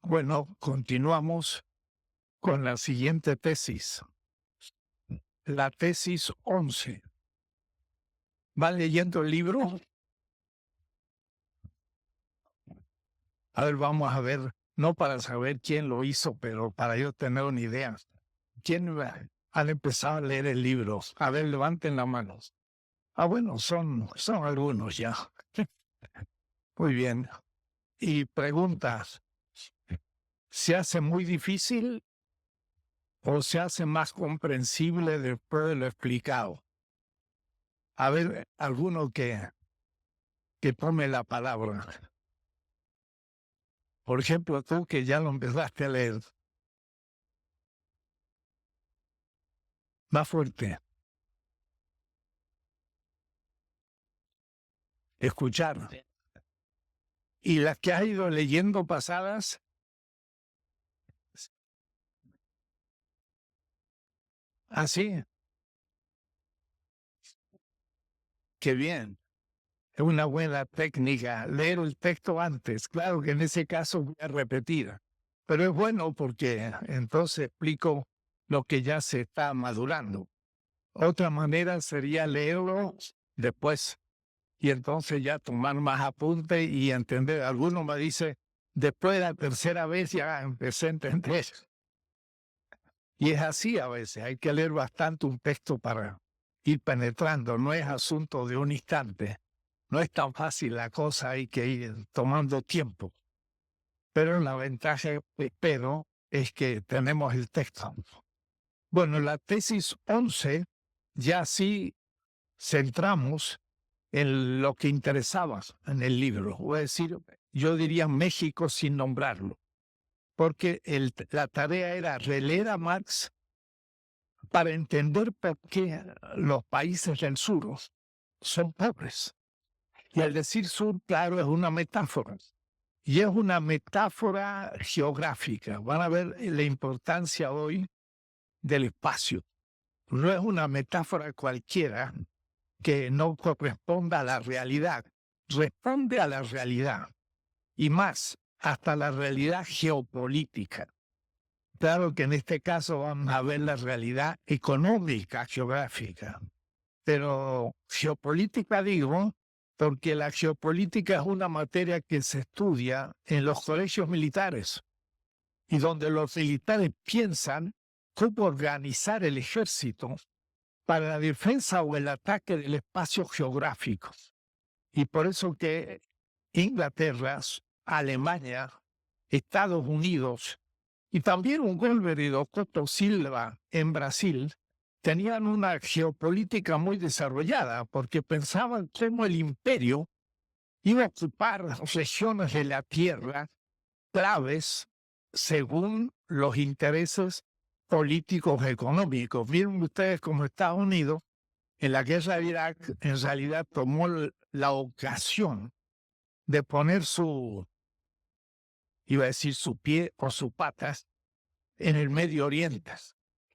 Bueno, continuamos con la siguiente tesis, la tesis 11. ¿Van leyendo el libro? A ver, vamos a ver, no para saber quién lo hizo, pero para yo tener una idea. ¿Quién han empezado a leer el libro? A ver, levanten la mano. Ah, bueno, son algunos ya. Muy bien. Y preguntas, ¿se hace muy difícil o se hace más comprensible después de lo explicado? A ver, alguno que tome la palabra. Por ejemplo, tú que ya lo empezaste a leer. Más fuerte. Escuchar. Y las que has ido leyendo pasadas. Así. Qué bien. Es una buena técnica leer el texto antes. Claro que en ese caso voy a repetir. Pero es bueno porque entonces explico lo que ya se está madurando. Otra manera sería leerlo después y entonces ya tomar más apunte y entender. Alguno me dice, después de la tercera vez ya empecé a entender. Y es así a veces, hay que leer bastante un texto para ir penetrando, no es asunto de un instante. No es tan fácil la cosa, hay que ir tomando tiempo. Pero la ventaja, espero, es que tenemos el texto. Bueno, la tesis 11 ya sí centramos en lo que interesaba en el libro. Voy a decir, yo diría México sin nombrarlo, porque la tarea era releer a Marx para entender por qué los países del sur son pobres. Y al decir sur, claro, es una metáfora. Y es una metáfora geográfica. Van a ver la importancia hoy del espacio. No es una metáfora cualquiera que no corresponda a la realidad. Responde a la realidad. Y más, hasta la realidad geopolítica. Claro que en este caso vamos a ver la realidad económica, geográfica. Pero geopolítica digo, porque la geopolítica es una materia que se estudia en los colegios militares y donde los militares piensan cómo organizar el ejército para la defensa o el ataque del espacio geográfico. Y por eso que Inglaterra, Alemania, Estados Unidos y también un Golbery Couto Silva en Brasil tenían una geopolítica muy desarrollada porque pensaban cómo el imperio iba a ocupar regiones de la tierra claves según los intereses políticos económicos. Miren ustedes cómo Estados Unidos en la guerra de Irak en realidad tomó la ocasión de poner iba a decir su pie o sus patas en el Medio Oriente.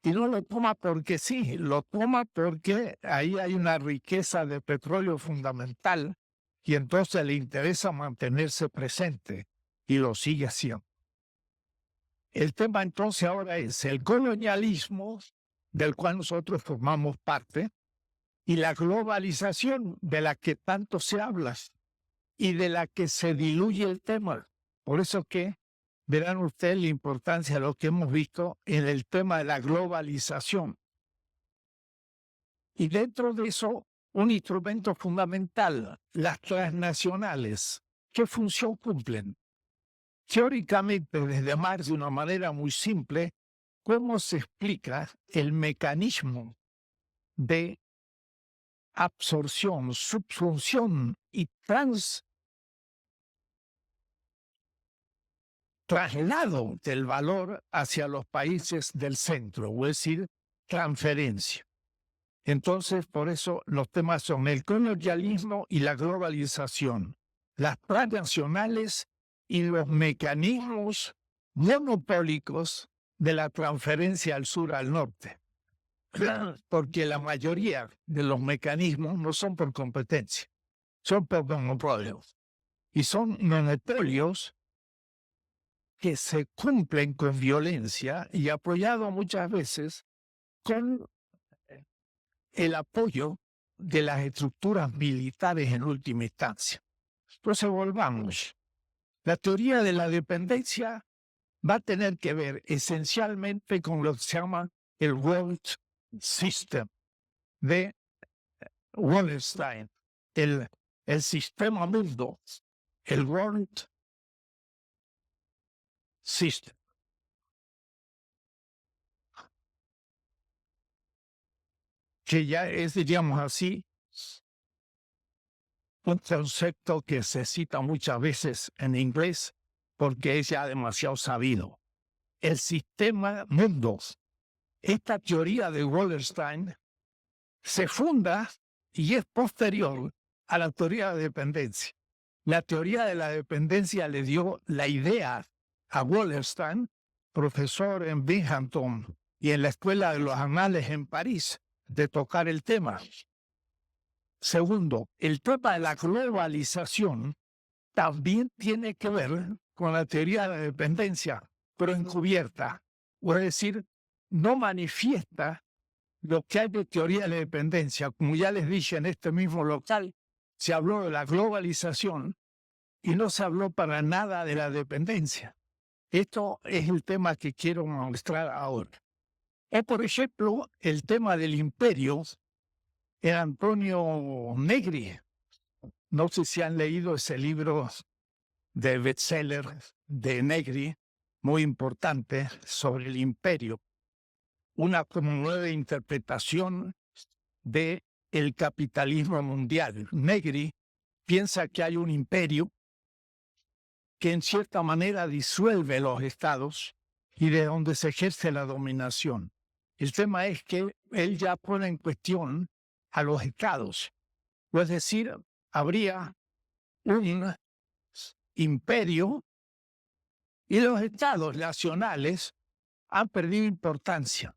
Y no lo toma porque sí, lo toma porque ahí hay una riqueza de petróleo fundamental y entonces le interesa mantenerse presente y lo sigue haciendo. El tema entonces ahora es el colonialismo del cual nosotros formamos parte y la globalización de la que tanto se habla y de la que se diluye el tema. Por eso que verán ustedes la importancia de lo que hemos visto en el tema de la globalización. Y dentro de eso, un instrumento fundamental, las transnacionales. ¿Qué función cumplen? Teóricamente, desde Marx, de una manera muy simple, ¿cómo se explica el mecanismo de absorción, subsunción y traslado del valor hacia los países del centro, es decir, transferencia? Entonces, por eso los temas son el colonialismo y la globalización, las transnacionales y los mecanismos monopólicos de la transferencia al sur al norte. Porque la mayoría de los mecanismos no son por competencia, son por monopolios. Y son monopolios que se cumplen con violencia y apoyado muchas veces con el apoyo de las estructuras militares en última instancia. Entonces volvamos. La teoría de la dependencia va a tener que ver esencialmente con lo que se llama el World System de Wallerstein, el sistema mundo, el World System. Que ya es, diríamos así, un concepto que se cita muchas veces en inglés porque es ya demasiado sabido. El sistema mundo. Esta teoría de Wallerstein se funda y es posterior a la teoría de dependencia. La teoría de la dependencia le dio la idea a Wallerstein, profesor en Binghamton y en la Escuela de los Anales en París, de tocar el tema. Segundo, el tema de la globalización también tiene que ver con la teoría de la dependencia, pero encubierta. Es decir, no manifiesta lo que hay de teoría de la dependencia. Como ya les dije en este mismo local, se habló de la globalización y no se habló para nada de la dependencia. Esto es el tema que quiero mostrar ahora. O, por ejemplo, el tema del imperio en Antonio Negri. No sé si han leído ese libro de bestseller de Negri, muy importante, sobre el imperio. Una como nueva interpretación de el capitalismo mundial. Negri piensa que hay un imperio que en cierta manera disuelve los estados y de donde se ejerce la dominación. El tema es que él ya pone en cuestión a los estados. Es decir, habría un imperio y los estados nacionales han perdido importancia.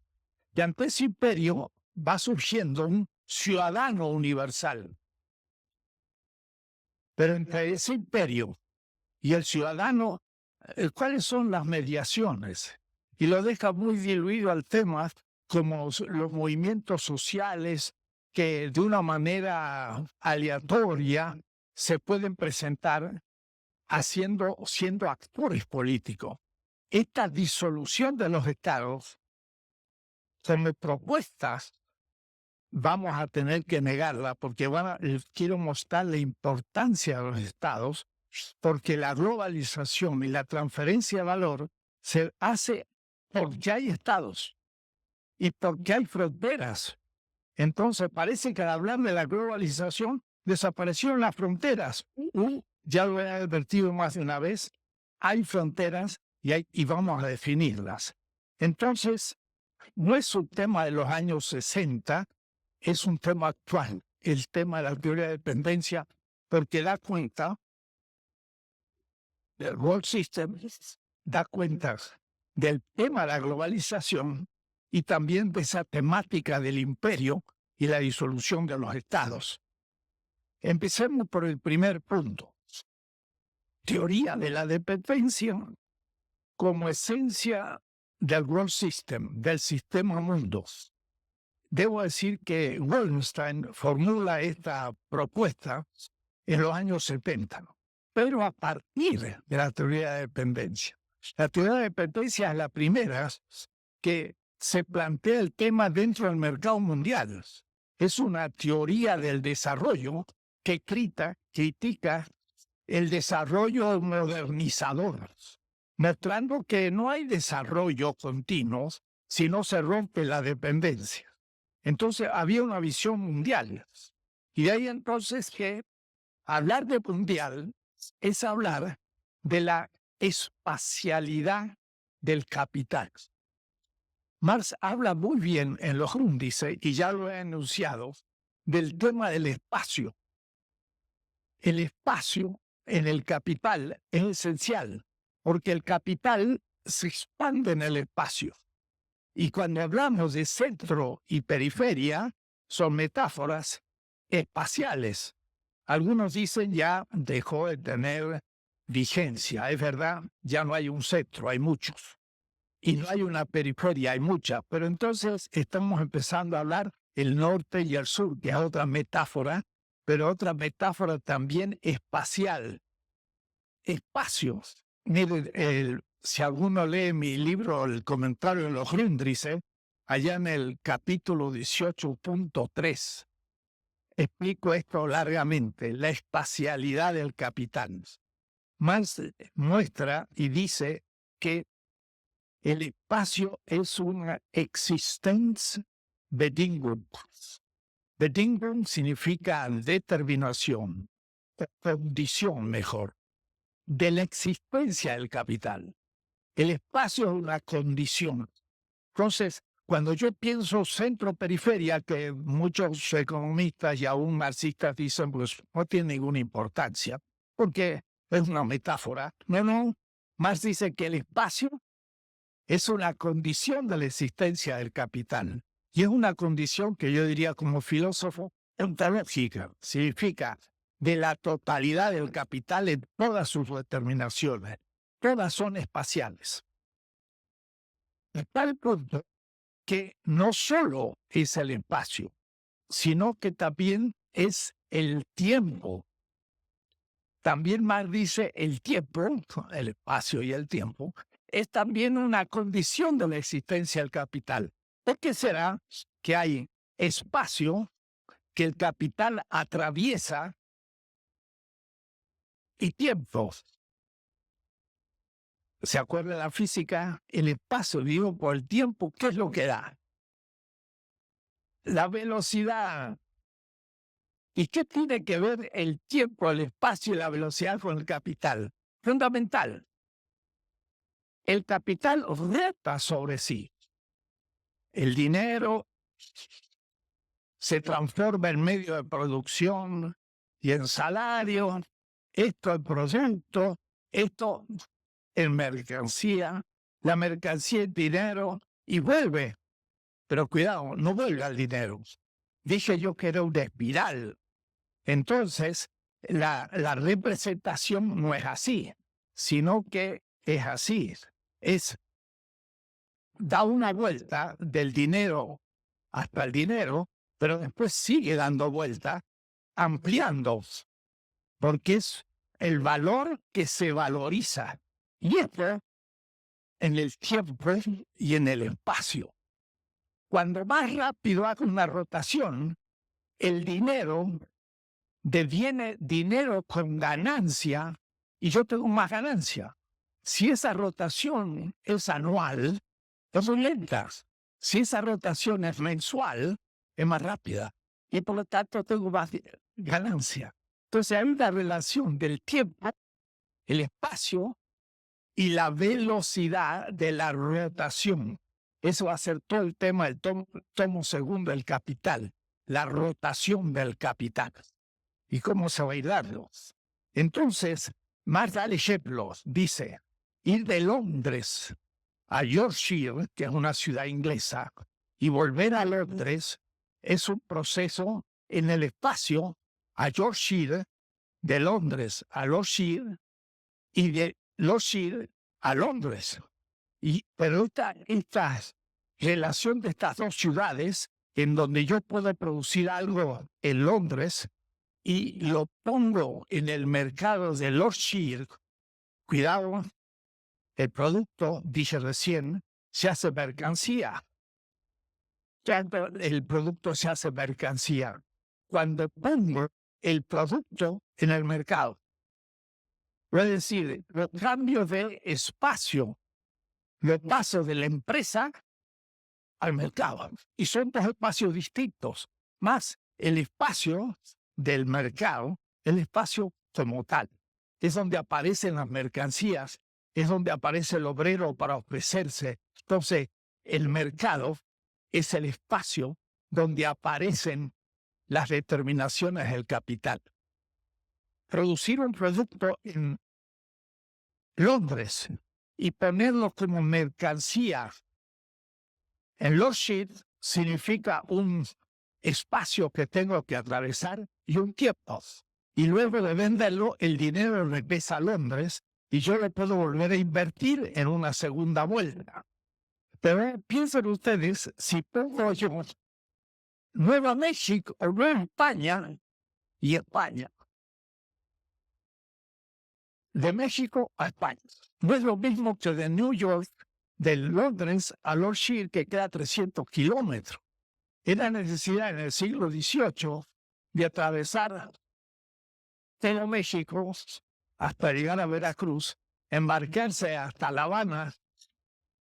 Y ante ese imperio va surgiendo un ciudadano universal. Pero entre ese imperio y el ciudadano, ¿cuáles son las mediaciones? Y lo deja muy diluido al tema como los movimientos sociales que de una manera aleatoria se pueden presentar siendo actores políticos. Esta disolución de los estados, como propuestas, vamos a tener que negarla porque quiero mostrar la importancia de los estados, porque la globalización y la transferencia de valor se hace porque hay estados y porque hay fronteras. Entonces parece que al hablar de la globalización desaparecieron las fronteras. Ya lo he advertido más de una vez, hay fronteras y vamos a definirlas. Entonces, no es un tema de los años 60, es un tema actual, el tema de la teoría de dependencia, porque da cuenta del World System, da cuenta del tema de la globalización y también de esa temática del imperio y la disolución de los estados. Empecemos por el primer punto. Teoría de la dependencia como esencia del World System, del sistema mundo. Debo decir que Wallerstein formula esta propuesta en los años 70, pero a partir de la teoría de dependencia. La teoría de dependencia es la primera que se plantea el tema dentro del mercado mundial. Es una teoría del desarrollo que critica el desarrollo modernizador, mostrando que no hay desarrollo continuo si no se rompe la dependencia. Entonces había una visión mundial. Y de ahí entonces que hablar de mundial es hablar de la espacialidad del capital. Marx habla muy bien en los índices, y ya lo he anunciado, del tema del espacio. El espacio en el capital es esencial, porque el capital se expande en el espacio. Y cuando hablamos de centro y periferia, son metáforas espaciales. Algunos dicen ya dejó de tener vigencia. Es verdad, ya no hay un centro, hay muchos. Y no hay una periferia, hay muchas. Pero entonces estamos empezando a hablar el norte y el sur, que es otra metáfora, pero otra metáfora también espacial. Espacios. Mire, si alguno lee mi libro, el comentario de los Grundrisse, allá en el capítulo 18.3, explico esto largamente, la espacialidad del capital. Marx muestra y dice que el espacio es una Existenzbedingung. Bedingung significa determinación, condición mejor, de la existencia del capital. El espacio es una condición. Entonces, cuando yo pienso centro-periferia, que muchos economistas y aún marxistas dicen, pues no tiene ninguna importancia, porque es una metáfora. No. Marx dice que el espacio es una condición de la existencia del capital. Y es una condición que yo diría como filósofo ontológica. Significa de la totalidad del capital en todas sus determinaciones. Todas son espaciales. A tal punto que no solo es el espacio, sino que también es el tiempo. También Marx dice el tiempo, el espacio y el tiempo, es también una condición de la existencia del capital. ¿Por qué será que hay espacio que el capital atraviesa y tiempo? ¿Se acuerda de la física? El espacio dividido por el tiempo, ¿qué es lo que da? La velocidad. ¿Y qué tiene que ver el tiempo, el espacio y la velocidad con el capital? Fundamental. El capital reta sobre sí. El dinero se transforma en medio de producción y en salario, esto en producto, esto en mercancía, la mercancía en dinero y vuelve. Pero cuidado, no vuelve al dinero. Dije yo que era una espiral. Entonces, la representación no es así, sino que es así. Da una vuelta del dinero hasta el dinero, pero después sigue dando vuelta, ampliando, porque es el valor que se valoriza. Y esto en el tiempo y en el espacio. Cuando más rápido hago una rotación, el dinero deviene dinero con ganancia y yo tengo más ganancia. Si esa rotación es anual, es muy lenta. Si esa rotación es mensual, es más rápida y por lo tanto tengo más ganancia. Entonces hay una relación del tiempo, el espacio y la velocidad de la rotación. Eso va a ser todo el tema del tomo segundo del Capital, la rotación del capital. ¿Y cómo se va a ir dando? Entonces, Marx da ejemplos. Dice, ir de Londres a Yorkshire, que es una ciudad inglesa, y volver a Londres es un proceso en el espacio a Yorkshire, de Londres a Yorkshire y de Yorkshire a Londres. Pero esta relación de estas dos ciudades, en donde yo puedo producir algo en Londres y lo pongo en el mercado de Yorkshire, cuidado, el producto, dije recién, se hace mercancía. El producto se hace mercancía cuando pongo el producto en el mercado. Es decir, el cambio de espacio, lo paso de la empresa al mercado. Y son dos espacios distintos, más el espacio del mercado, el espacio como tal. Es donde aparecen las mercancías, es donde aparece el obrero para ofrecerse. Entonces, el mercado es el espacio donde aparecen las determinaciones del capital. Producir un producto en Londres y ponerlo como mercancía en Yorkshire significa un espacio que tengo que atravesar y un tiempo. y luego de venderlo, el dinero regresa a Londres y yo lo puedo volver a invertir en una segunda vuelta. Pero piensen ustedes, si pongo yo Nueva México o Nueva España y España, de México a España, no es lo mismo que de New York, de Londres a Lord Shire, que queda 300 kilómetros. Era necesidad en el siglo XVIII de atravesar todo México hasta llegar a Veracruz, embarcarse hasta La Habana,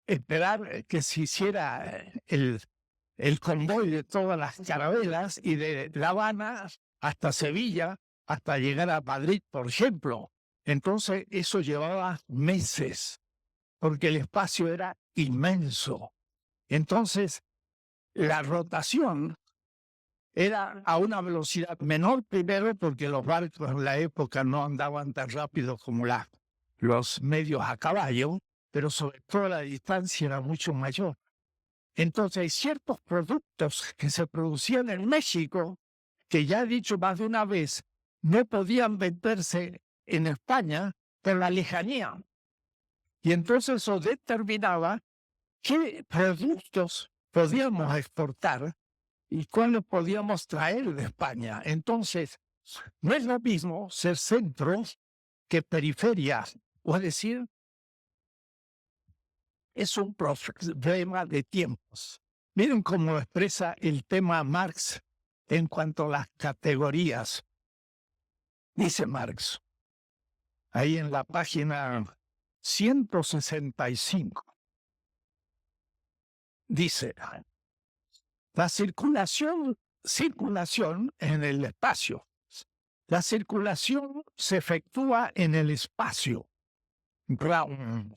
esperar que se hiciera el convoy de todas las carabelas y de La Habana hasta Sevilla, hasta llegar a Madrid, por ejemplo. Entonces eso llevaba meses, porque el espacio era inmenso. Entonces la rotación era a una velocidad menor, primero porque los barcos en la época no andaban tan rápido como los medios a caballo, pero sobre todo la distancia era mucho mayor. Entonces hay ciertos productos que se producían en México, que ya he dicho más de una vez, no podían venderse en España por la lejanía. Y entonces eso determinaba qué productos podíamos exportar y cuáles podíamos traer de España. Entonces, no es lo mismo ser centro que periferia, o es decir, es un problema de tiempos. Miren cómo lo expresa el tema Marx en cuanto a las categorías. Dice Marx, ahí en la página 165, dice, la circulación en el espacio. La circulación se efectúa en el espacio, Raum,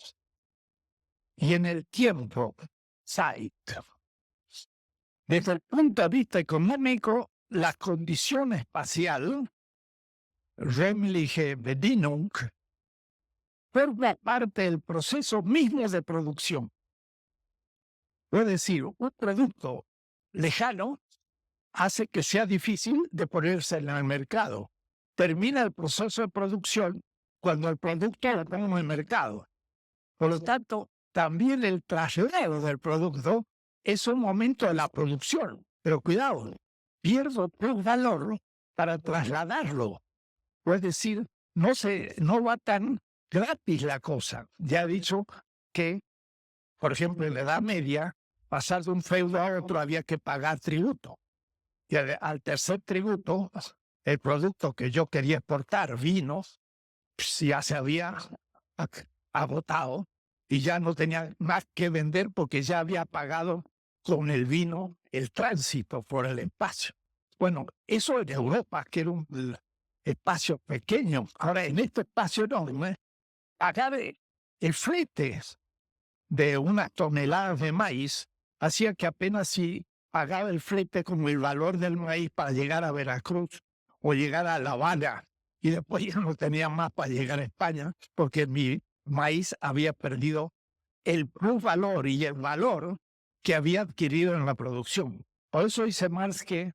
y en el tiempo, Zeit. Desde el punto de vista económico, la condición espacial, räumliche Bedienung, forma parte del proceso mismo de producción. Es decir, un producto lejano hace que sea difícil de ponerse en el mercado. Termina el proceso de producción cuando el producto lo pongo en el mercado. Por lo tanto, también el traslado del producto es un momento de la producción. Pero cuidado, pierdo todo valor para trasladarlo. Es decir, no va tan gratis la cosa. Ya he dicho que, por ejemplo, en la Edad Media, pasar de un feudo a otro había que pagar tributo. Y al tercer tributo, el producto que yo quería exportar, vinos, ya se había agotado y ya no tenía más que vender porque ya había pagado con el vino el tránsito por el espacio. Bueno, eso en Europa, que era un espacio pequeño. Ahora, en este espacio enorme, pagar el flete de una tonelada de maíz hacía que apenas si pagaba el flete como el valor del maíz para llegar a Veracruz o llegar a La Habana, y después ya no tenía más para llegar a España porque mi maíz había perdido el valor y el valor que había adquirido en la producción. Por eso dice Marx que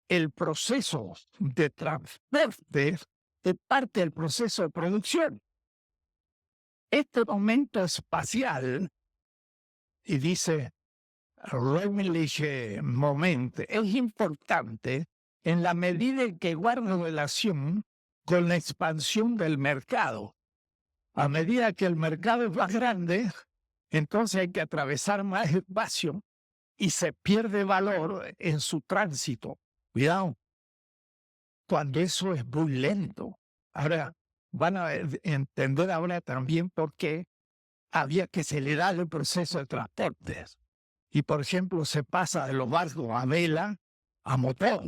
el proceso de transporte es parte del proceso de producción. Este momento espacial, y dice räumliche Moment, es importante en la medida en que guarda relación con la expansión del mercado. A medida que el mercado es más grande, entonces hay que atravesar más espacio y se pierde valor en su tránsito. Cuidado, cuando eso es muy lento. Ahora, van a entender ahora también por qué había que acelerar el proceso de transportes. Y, por ejemplo, se pasa de los barcos a vela a motor.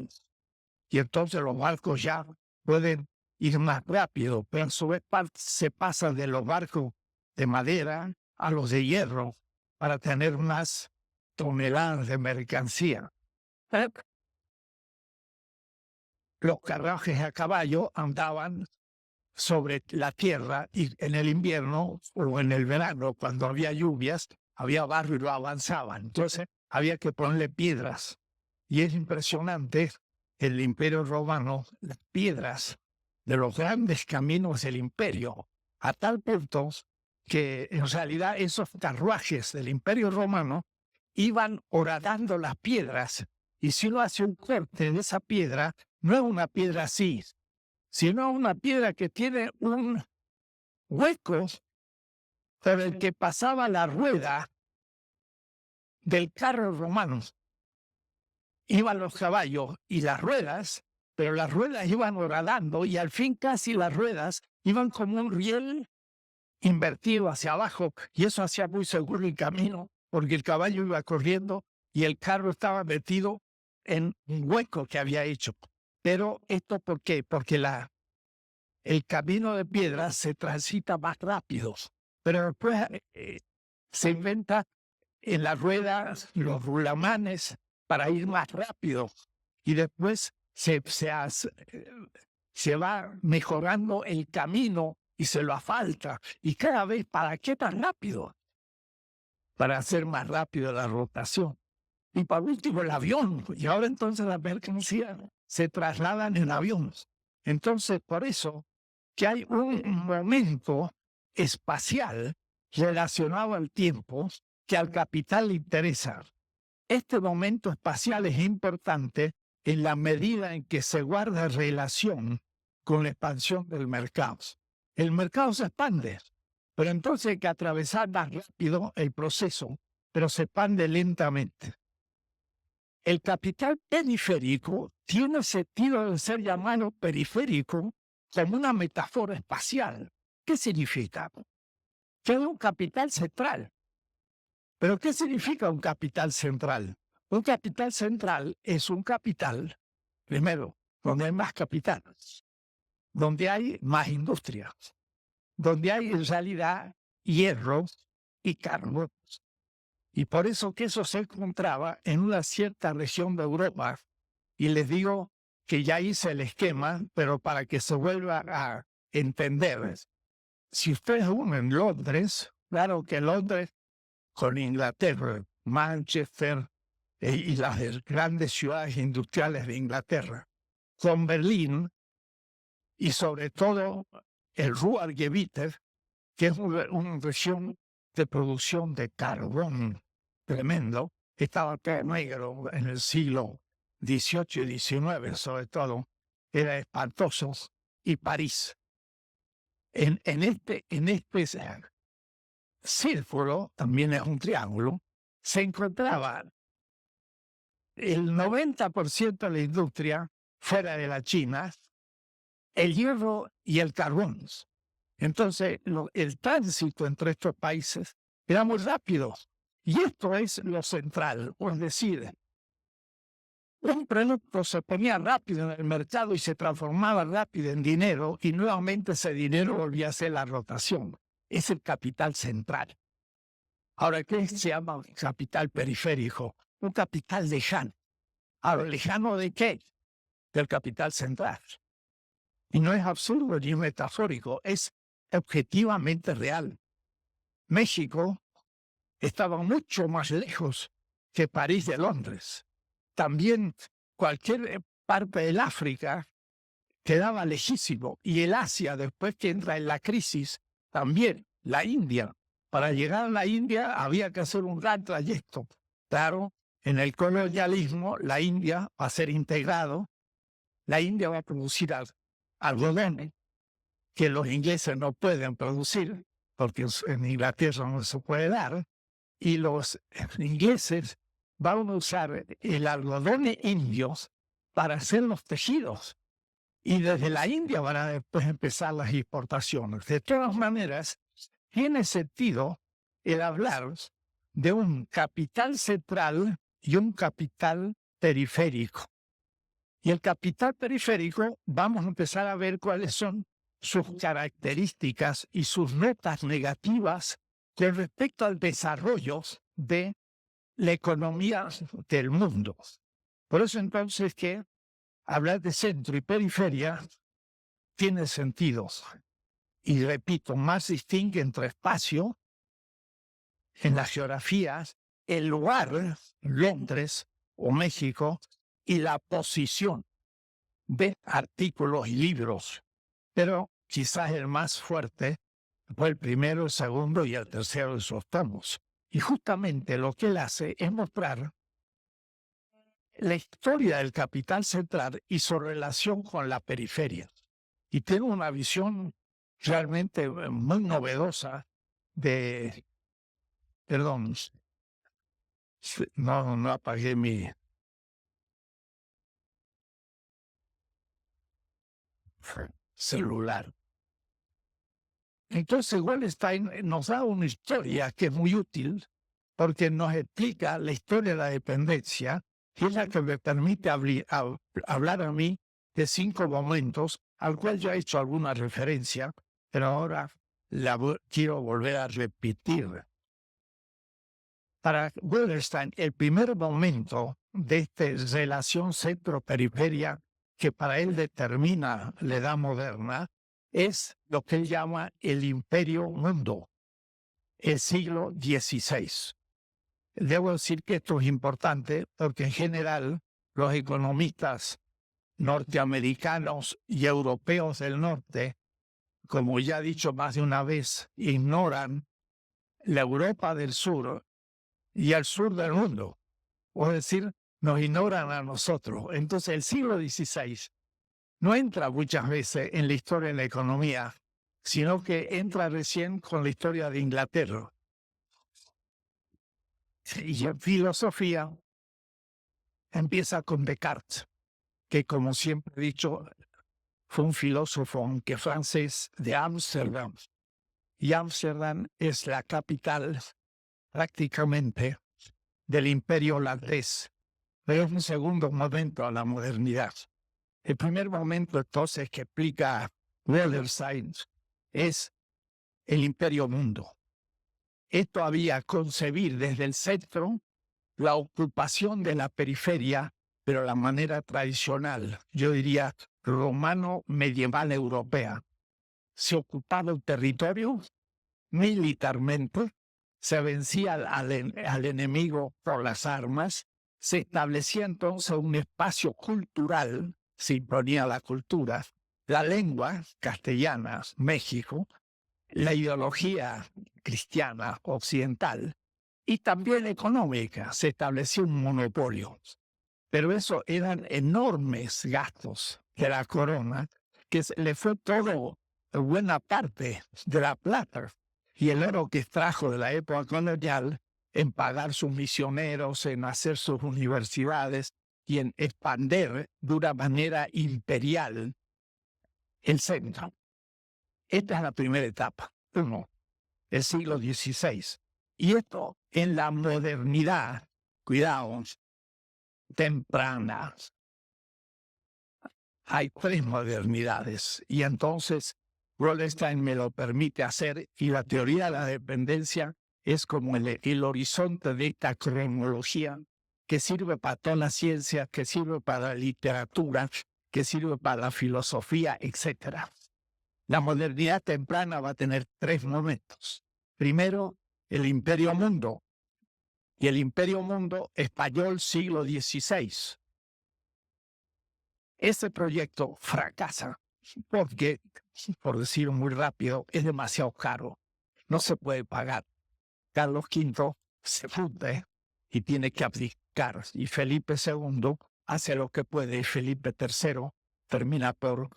Y entonces los barcos ya pueden ir más rápido, pero a su vez se pasa de los barcos de madera a los de hierro para tener más toneladas de mercancía. Los carruajes a caballo andaban sobre la tierra y en el invierno o en el verano, cuando había lluvias, había barro y lo avanzaban. Entonces había que ponerle piedras. Y es impresionante, el Imperio Romano, las piedras de los grandes caminos del imperio, a tal punto que en realidad esos carruajes del Imperio Romano iban horadando las piedras, y si uno hace un corte de esa piedra, no es una piedra así, sino una piedra que tiene un hueco por el que pasaba la rueda del carro romano. Iban los caballos y las ruedas, pero las ruedas iban horadando y al fin casi las ruedas iban como un riel invertido hacia abajo, y eso hacía muy seguro el camino, porque el caballo iba corriendo y el carro estaba metido en un hueco que había hecho. Pero esto, ¿por qué? Porque el camino de piedra se transita más rápido, pero después se inventa en las ruedas los rulamanes para ir más rápido, y después se va mejorando el camino y se lo asfalta, y cada vez, ¿para qué tan rápido? Para hacer más rápido la rotación. Y por último el avión, y ahora entonces las mercancías se trasladan en aviones. Entonces, por eso que hay un momento espacial relacionado al tiempo que al capital le interesa. Este momento espacial es importante en la medida en que se guarda relación con la expansión del mercado. El mercado se expande, pero entonces hay que atravesar más rápido el proceso, pero se expande lentamente. El capital periférico tiene sentido de ser llamado periférico como una metáfora espacial. ¿Qué significa? Que es un capital central. ¿Pero qué significa un capital central? Un capital central es un capital, primero, donde hay más capital, donde hay más industria, donde hay en realidad hierro y carbón. Y por eso que eso se encontraba en una cierta región de Europa. Y les digo que ya hice el esquema, pero para que se vuelva a entender. Si ustedes unen Londres, claro que Londres con Inglaterra, Manchester y las grandes ciudades industriales de Inglaterra, con Berlín y sobre todo el Ruhrgebiet, que es una región de producción de carbón tremendo, estaba todo negro en el siglo XVIII y XIX, sobre todo, era espantoso, y París. En este círculo, también es un triángulo, se encontraba el 90% de la industria fuera de la China, el hierro y el carbón. Entonces, el tránsito entre estos países era muy rápido. Y esto es lo central, es decir, un producto se ponía rápido en el mercado y se transformaba rápido en dinero, y nuevamente ese dinero volvía a ser la rotación. Es el capital central. Ahora, ¿qué se llama capital periférico? Un capital lejano. Ahora, ¿lejano de qué? Del capital central. Y no es absurdo ni metafórico, es objetivamente real. México estaba mucho más lejos que París de Londres. También cualquier parte del África quedaba lejísimo. Y el Asia, después que entra en la crisis, también la India. Para llegar a la India había que hacer un gran trayecto. Claro, en el colonialismo la India va a ser integrado. La India va a producir algodón que los ingleses no pueden producir, porque en Inglaterra no se puede dar, y los ingleses van a usar el algodón indio para hacer los tejidos. Y desde la India van a después empezar las exportaciones. De todas maneras, tiene sentido el hablar de un capital central y un capital periférico. Y el capital periférico, vamos a empezar a ver cuáles son sus características y sus notas negativas con respecto al desarrollo de la economía del mundo. Por eso entonces que hablar de centro y periferia tiene sentido. Y repito, más distingue entre espacio, en las geografías, el lugar, Londres o México, y la posición de artículos y libros pero quizás el más fuerte fue el primero, el segundo y el tercero de sus tomos. Y justamente lo que él hace es mostrar la historia del capital central y su relación con la periferia. Y tiene una visión realmente muy novedosa de... Perdón, no apagué mi celular. Entonces Wallenstein nos da una historia que es muy útil porque nos explica la historia de la dependencia, y es la que me permite hablar a mí de 5 momentos al cual ya he hecho alguna referencia, pero ahora quiero volver a repetir. Para Wallenstein, el primer momento de esta relación centro-periferia que para él determina la edad moderna es lo que él llama el Imperio Mundo, el siglo XVI. Debo decir que esto es importante porque en general los economistas norteamericanos y europeos del norte, como ya he dicho más de una vez, ignoran la Europa del sur y el sur del mundo. Es decir, nos ignoran a nosotros. Entonces el siglo XVI no entra muchas veces en la historia de la economía, sino que entra recién con la historia de Inglaterra. Y en filosofía empieza con Descartes, que como siempre he dicho, fue un filósofo, aunque francés, de Ámsterdam. Y Ámsterdam es la capital prácticamente del imperio holandés. Pero es un segundo momento a la modernidad. El primer momento entonces que explica Wallenstein es el imperio mundo. Esto había concebir desde el centro la ocupación de la periferia, pero la manera tradicional, yo diría romano medieval europea. Se ocupaba el territorio militarmente, se vencía al enemigo por las armas, se establecía entonces un espacio cultural, se imponía la cultura, la lengua castellana, México, la ideología cristiana occidental y también económica, se estableció un monopolio. Pero eso eran enormes gastos de la corona, que le fue todo, buena parte de la plata y el oro que extrajo de la época colonial en pagar sus misioneros, en hacer sus universidades y en expandir de una manera imperial el centro. Esta es la primera etapa, el siglo XVI. Y esto en la modernidad, cuidado, temprana. Hay 3 modernidades y entonces Wallenstein me lo permite hacer y la teoría de la dependencia es como el horizonte de esta cronología que sirve para toda la ciencia, que sirve para la literatura, que sirve para la filosofía, etc. La modernidad temprana va a tener 3 momentos. Primero, el Imperio Mundo, y el Imperio Mundo español siglo XVI. Ese proyecto fracasa porque, por decirlo muy rápido, es demasiado caro. No se puede pagar. Carlos V se funde y tiene que abdicar. Y Felipe II hace lo que puede. Y Felipe III termina por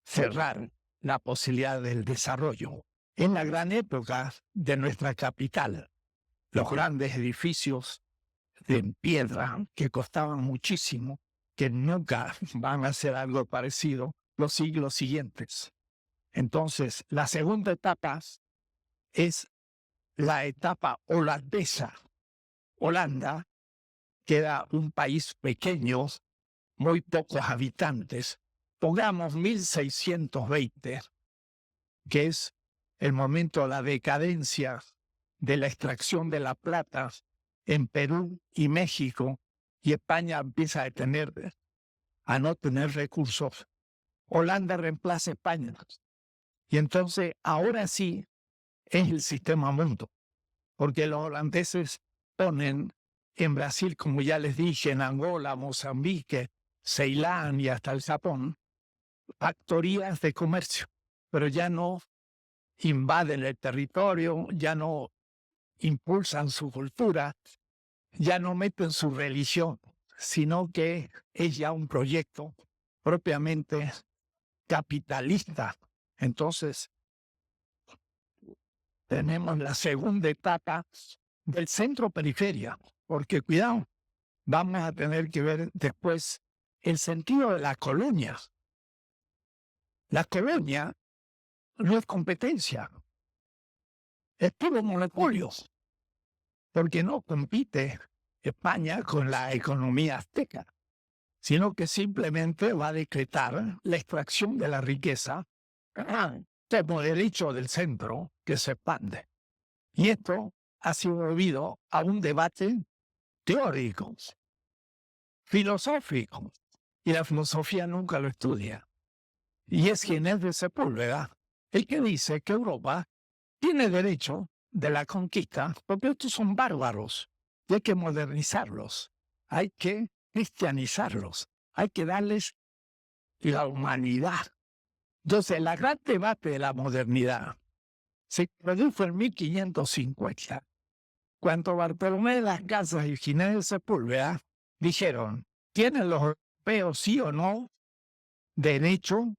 cerrar la posibilidad del desarrollo. En la gran época de nuestra capital, los grandes edificios de piedra que costaban muchísimo, que nunca van a hacer algo parecido los siglos siguientes. Entonces, la segunda etapa es la etapa holandesa. Holanda, que era un país pequeño, muy pocos habitantes, pongamos 1620, que es el momento de la decadencia de la extracción de la plata en Perú y México, y España empieza a no tener recursos. Holanda reemplaza a España. Y entonces, ahora sí, es el sistema mundo, porque los holandeses ponen en Brasil, como ya les dije, en Angola, Mozambique, Ceilán y hasta el Japón, factorías de comercio, pero ya no invaden el territorio, ya no impulsan su cultura, ya no meten su religión, sino que es ya un proyecto propiamente capitalista. Entonces, tenemos la segunda etapa del centro-periferia, porque cuidado, vamos a tener que ver después el sentido de la colonia. La colonia no es competencia, es puro monopolio, porque no compite España con la economía azteca, sino que simplemente va a decretar la extracción de la riqueza como derecho del centro que se expande. Y esto ha sido debido a un debate teórico, filosófico, y la filosofía nunca lo estudia. Y es Ginés de Sepúlveda el que dice que Europa tiene derecho de la conquista, porque estos son bárbaros, y hay que modernizarlos, hay que cristianizarlos, hay que darles la humanidad. Entonces, el gran debate de la modernidad se produjo en 1550, cuando Bartolomé de las Casas y Ginés de Sepúlveda dijeron, ¿tienen los europeos sí o no derecho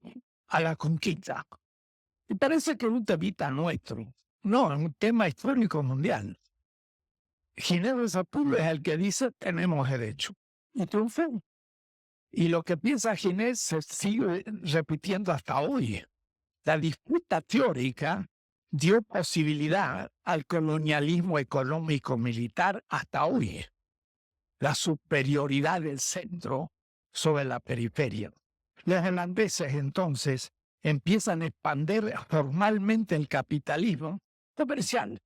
a la conquista? Y parece que es un temita nuestro. No, es un tema histórico mundial. Ginés de Sepúlveda es el que dice tenemos derecho. Y triunfó. Y lo que piensa Ginés se sigue repitiendo hasta hoy. La disputa teórica dio posibilidad al colonialismo económico-militar hasta hoy. La superioridad del centro sobre la periferia. Los holandeses entonces empiezan a expandir formalmente el capitalismo comercial.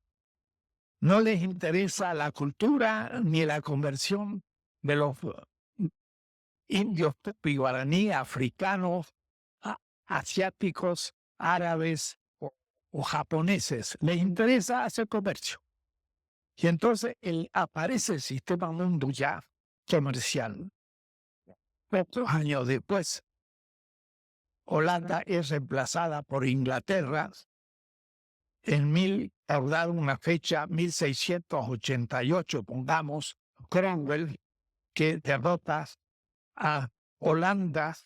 No les interesa la cultura ni la conversión de los indios tupi guaraní, africanos, asiáticos, árabes o japoneses. Les interesa hacer comercio. Y entonces aparece el sistema mundo ya comercial. Pocos años después, Holanda es reemplazada por Inglaterra por dar una fecha, 1688, pongamos, Cromwell, que derrota a Holanda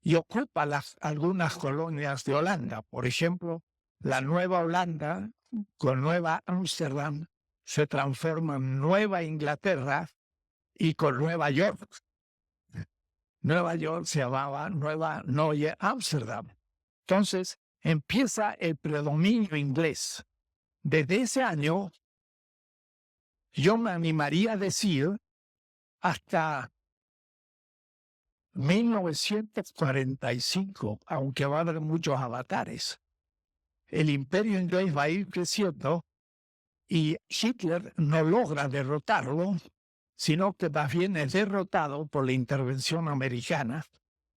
y ocupa algunas colonias de Holanda. Por ejemplo, la Nueva Holanda, con Nueva Ámsterdam, se transforma en Nueva Inglaterra y con Nueva York. Nueva York se llamaba Nueva Neue Ámsterdam. Entonces, empieza el predominio inglés. Desde ese año, yo me animaría a decir hasta 1945, aunque va a haber muchos avatares. El imperio inglés va a ir creciendo y Hitler no logra derrotarlo, sino que más bien es derrotado por la intervención americana,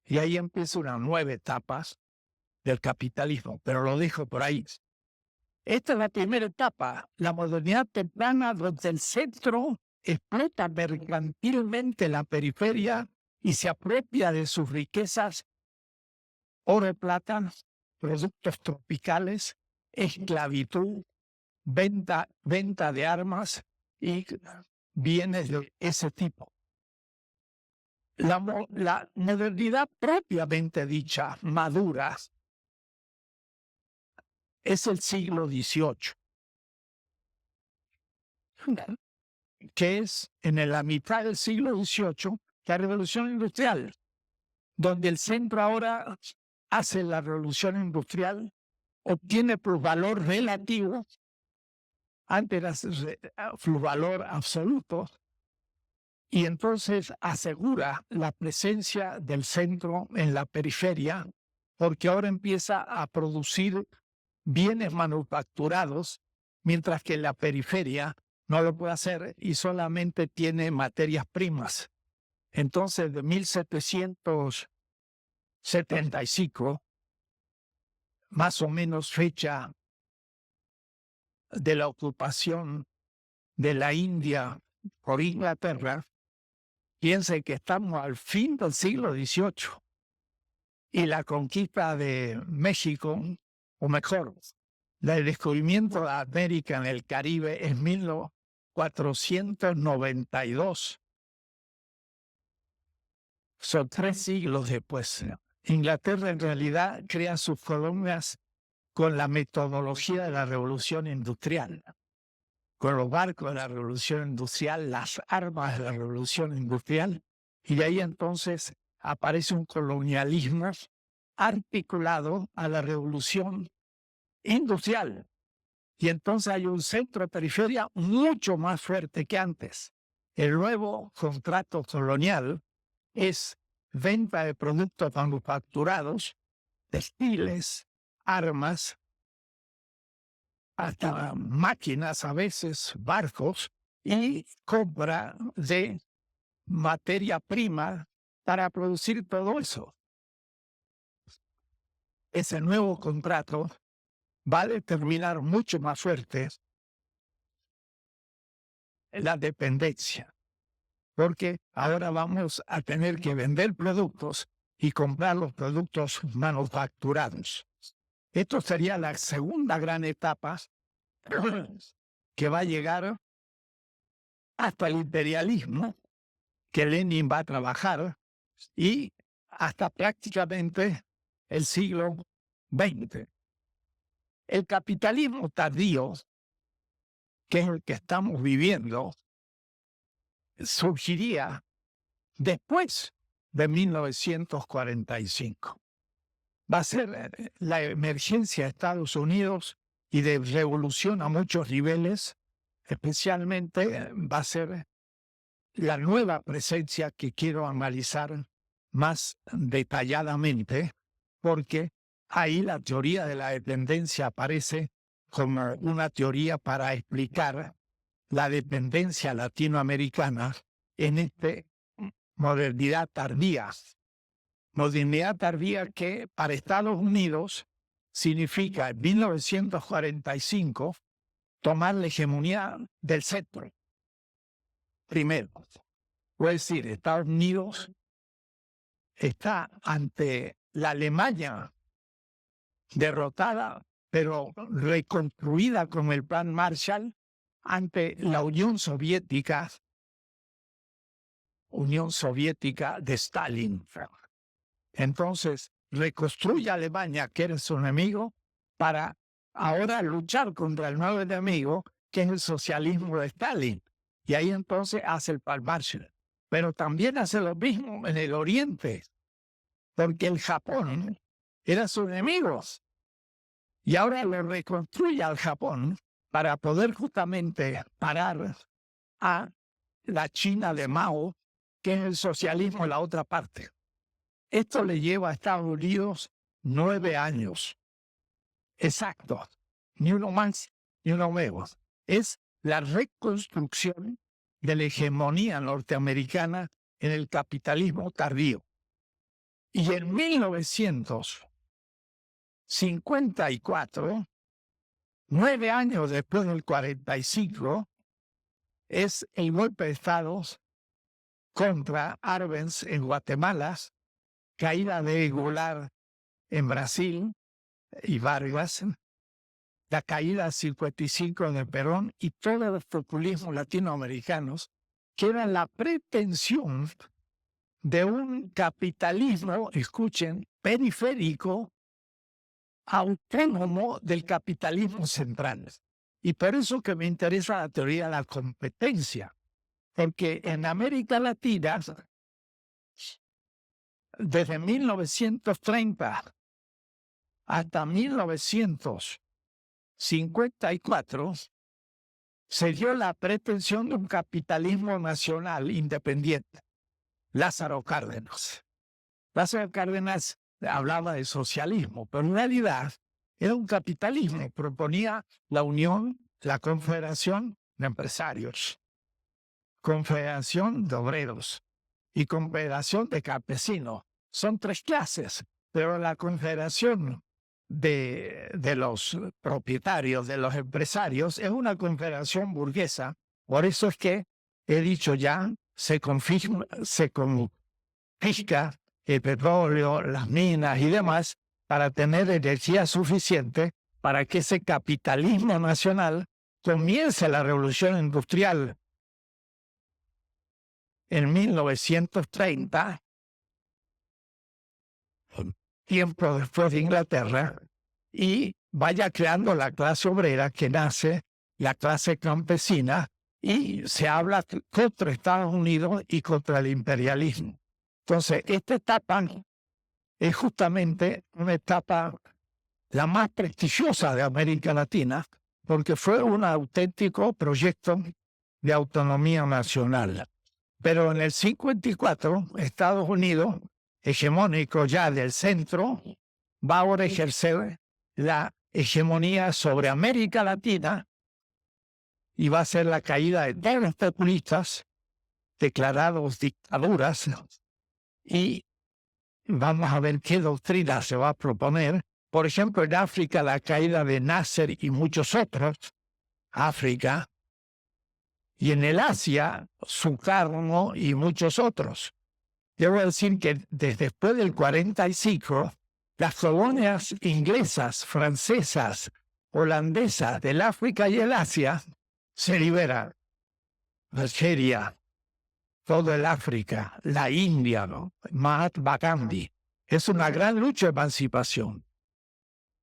y ahí empieza una nueva etapa del capitalismo, pero lo dejo por ahí. Esta es la primera etapa, la modernidad temprana, donde el centro explota mercantilmente la periferia y se apropia de sus riquezas, oro y plata, productos tropicales, esclavitud, venta de armas y bienes de ese tipo. La modernidad propiamente dicha, madura, es el siglo XVIII, que es en la mitad del siglo XVIII la revolución industrial, donde el centro ahora hace la revolución industrial, obtiene plusvalor relativo, antes era plusvalor absoluto, y entonces asegura la presencia del centro en la periferia, porque ahora empieza a producir bienes manufacturados, mientras que en la periferia no lo puede hacer y solamente tiene materias primas. Entonces, de 1775, más o menos fecha de la ocupación de la India por Inglaterra, piense que estamos al fin del siglo XVIII. y la conquista de México, o mejor, el descubrimiento de América en el Caribe en 1492. Son 3 siglos después. Inglaterra en realidad crea sus colonias con la metodología de la revolución industrial, con los barcos de la revolución industrial, las armas de la revolución industrial, y de ahí entonces aparece un colonialismo articulado a la revolución industrial. Y entonces hay un centro de periferia mucho más fuerte que antes. El nuevo contrato colonial es venta de productos manufacturados, textiles, armas, hasta máquinas, a veces barcos, y compra de materia prima para producir todo eso. Ese nuevo contrato va a determinar mucho más fuerte la dependencia, porque ahora vamos a tener que vender productos y comprar los productos manufacturados. Esto sería la segunda gran etapa que va a llegar hasta el imperialismo, que Lenin va a trabajar, y hasta prácticamente el siglo XX. El capitalismo tardío, que es el que estamos viviendo, surgiría después de 1945. Va a ser la emergencia de Estados Unidos y de revolución a muchos niveles, especialmente va a ser la nueva presencia que quiero analizar más detalladamente, porque ahí la teoría de la dependencia aparece como una teoría para explicar la dependencia latinoamericana en esta modernidad tardía. Modernidad tardía que para Estados Unidos significa en 1945 tomar la hegemonía del centro. Primero, es decir, Estados Unidos está ante la Alemania derrotada, pero reconstruida con el Plan Marshall, ante la Unión Soviética de Stalin. Entonces, reconstruye Alemania, que era su enemigo, para ahora luchar contra el nuevo enemigo, que es el socialismo de Stalin. Y ahí entonces hace el Plan Marshall. Pero también hace lo mismo en el Oriente, porque el Japón era su enemigo. Y ahora lo reconstruye al Japón para poder justamente parar a la China de Mao, que es el socialismo en la otra parte. Esto le lleva a Estados Unidos 9 años. Exacto. Ni uno más, ni uno menos. Es la reconstrucción de la hegemonía norteamericana en el capitalismo tardío. Y en 1954, 9 años después del 45, es el golpe de Estado contra Arbenz en Guatemala, caída de Goulart en Brasil y Vargas, la caída del 55 de Perón y todos los populismos latinoamericanos, que eran la pretensión de un capitalismo, escuchen, periférico, autónomo del capitalismo central. Y por eso que me interesa la teoría de la competencia, porque en América Latina, desde 1930 hasta 1954, se dio la pretensión de un capitalismo nacional independiente. Lázaro Cárdenas. Lázaro Cárdenas hablaba de socialismo, pero en realidad era un capitalismo. Proponía la unión, la confederación de empresarios, confederación de obreros y confederación de campesinos. Son 3 clases, pero la confederación de los propietarios, de los empresarios, es una confederación burguesa. Por eso es que he dicho ya, se confisca el petróleo, las minas y demás, para tener energía suficiente para que ese capitalismo nacional comience la revolución industrial en 1930, tiempo después de Inglaterra, y vaya creando la clase obrera que nace, la clase campesina, y se habla contra Estados Unidos y contra el imperialismo. Entonces, esta etapa es justamente una etapa la más prestigiosa de América Latina, porque fue un auténtico proyecto de autonomía nacional. Pero en el 54, Estados Unidos, hegemónico ya del centro, va ahora a ejercer la hegemonía sobre América Latina y va a ser la caída de todos los populistas declarados dictaduras, y vamos a ver qué doctrina se va a proponer. Por ejemplo, en África, la caída de Nasser y muchos otros, África, y en el Asia, Sukarno y muchos otros. Debo decir que después del 45, las colonias inglesas, francesas, holandesas del África y el Asia se liberan. Algeria, todo el África, la India, ¿no? Mahatma Gandhi. Es una gran lucha de emancipación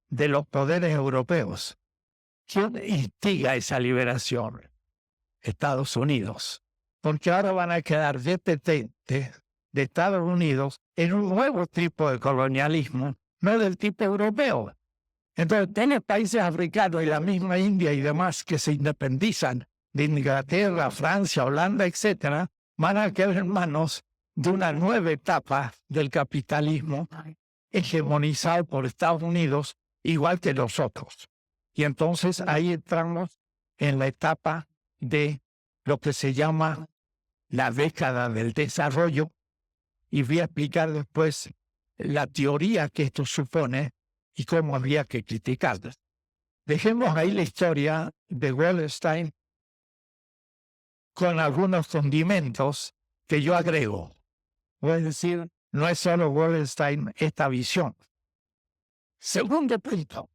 de los poderes europeos. ¿Quién instiga esa liberación? Estados Unidos. Porque ahora van a quedar dependientes de Estados Unidos en un nuevo tipo de colonialismo, no del tipo europeo. Entonces, tienes países africanos y la misma India y demás que se independizan de Inglaterra, Francia, Holanda, etcétera, van a quedar en manos de una nueva etapa del capitalismo hegemonizado por Estados Unidos, igual que nosotros. Y entonces ahí entramos en la etapa de lo que se llama la década del desarrollo, y voy a explicar después la teoría que esto supone y cómo habría que criticarla. Dejemos ahí la historia de Wallenstein con algunos condimentos que yo agrego. Voy a decir, no es solo Wallenstein esta visión. Segundo punto.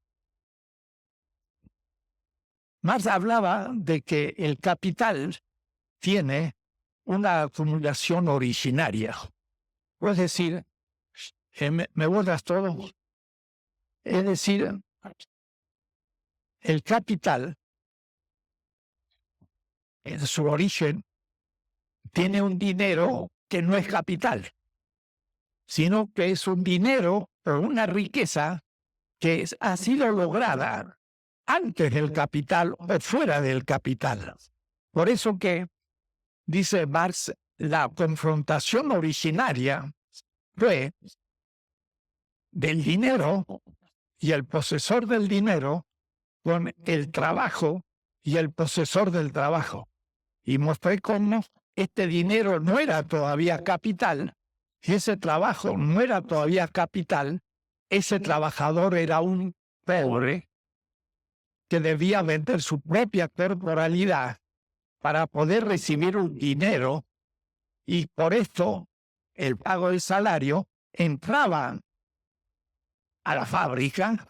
Marx hablaba de que el capital tiene una acumulación originaria. Es decir, ¿me borras todo? Es decir, el capital, en su origen, tiene un dinero que no es capital, sino que es un dinero o una riqueza que ha sido lograda antes del capital o fuera del capital. Por eso que, dice Marx, la confrontación originaria fue del dinero y el posesor del dinero con el trabajo y el posesor del trabajo. Y mostré cómo este dinero no era todavía capital, y ese trabajo no era todavía capital. Ese trabajador era un pobre que debía vender su propia corporalidad para poder recibir un dinero, y por esto el pago del salario entraba a la fábrica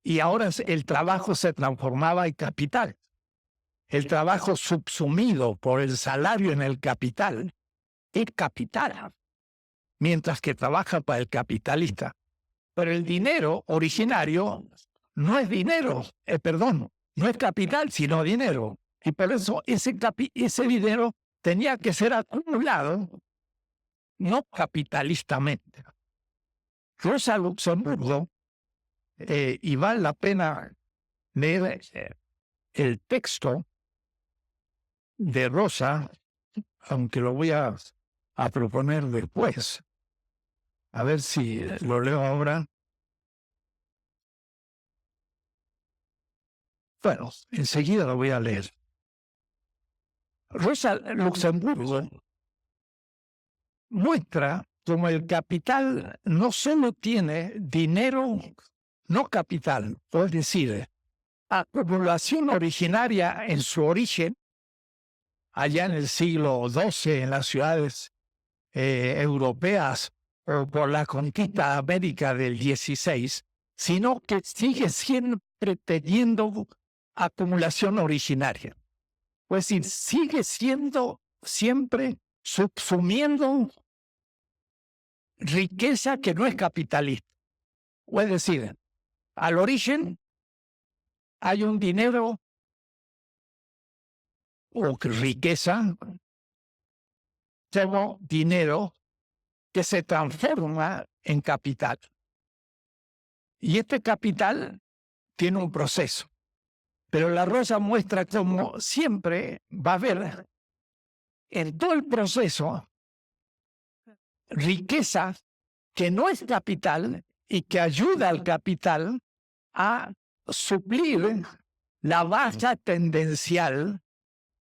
y ahora el trabajo se transformaba en capital. El trabajo subsumido por el salario en el capital es capital, mientras que trabaja para el capitalista. Pero el dinero originario no es dinero, no es capital, sino dinero. Y por eso ese dinero tenía que ser acumulado no capitalistamente. Rosa Luxemburgo, y vale la pena leer el texto de Rosa, aunque lo voy a proponer después. A ver si lo leo ahora. Bueno, enseguida lo voy a leer. Rosa Luxemburgo muestra cómo el capital no solo tiene dinero, no capital, es decir, acumulación originaria en su origen, allá en el siglo XII, en las ciudades europeas o por la conquista de América del 16, sino que sigue siempre teniendo acumulación originaria. Pues decir, sigue siendo siempre subsumiendo riqueza que no es capitalista. Es decir, al origen hay un dinero o riqueza, como dinero que se transforma en capital. Y este capital tiene un proceso. Pero la rosa muestra cómo siempre va a haber en todo el proceso riqueza que no es capital y que ayuda al capital a suplir la baja tendencial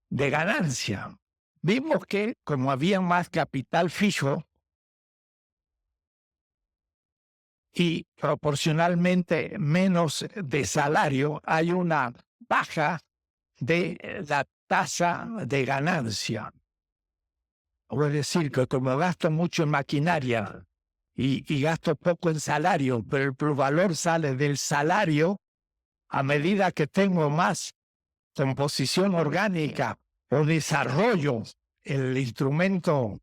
de ganancia. Vimos que como había más capital fijo y proporcionalmente menos de salario, hay una baja de la tasa de ganancia. Es decir, que como gasto mucho en maquinaria y gasto poco en salario, pero el plusvalor sale del salario, a medida que tengo más composición orgánica o desarrollo el instrumento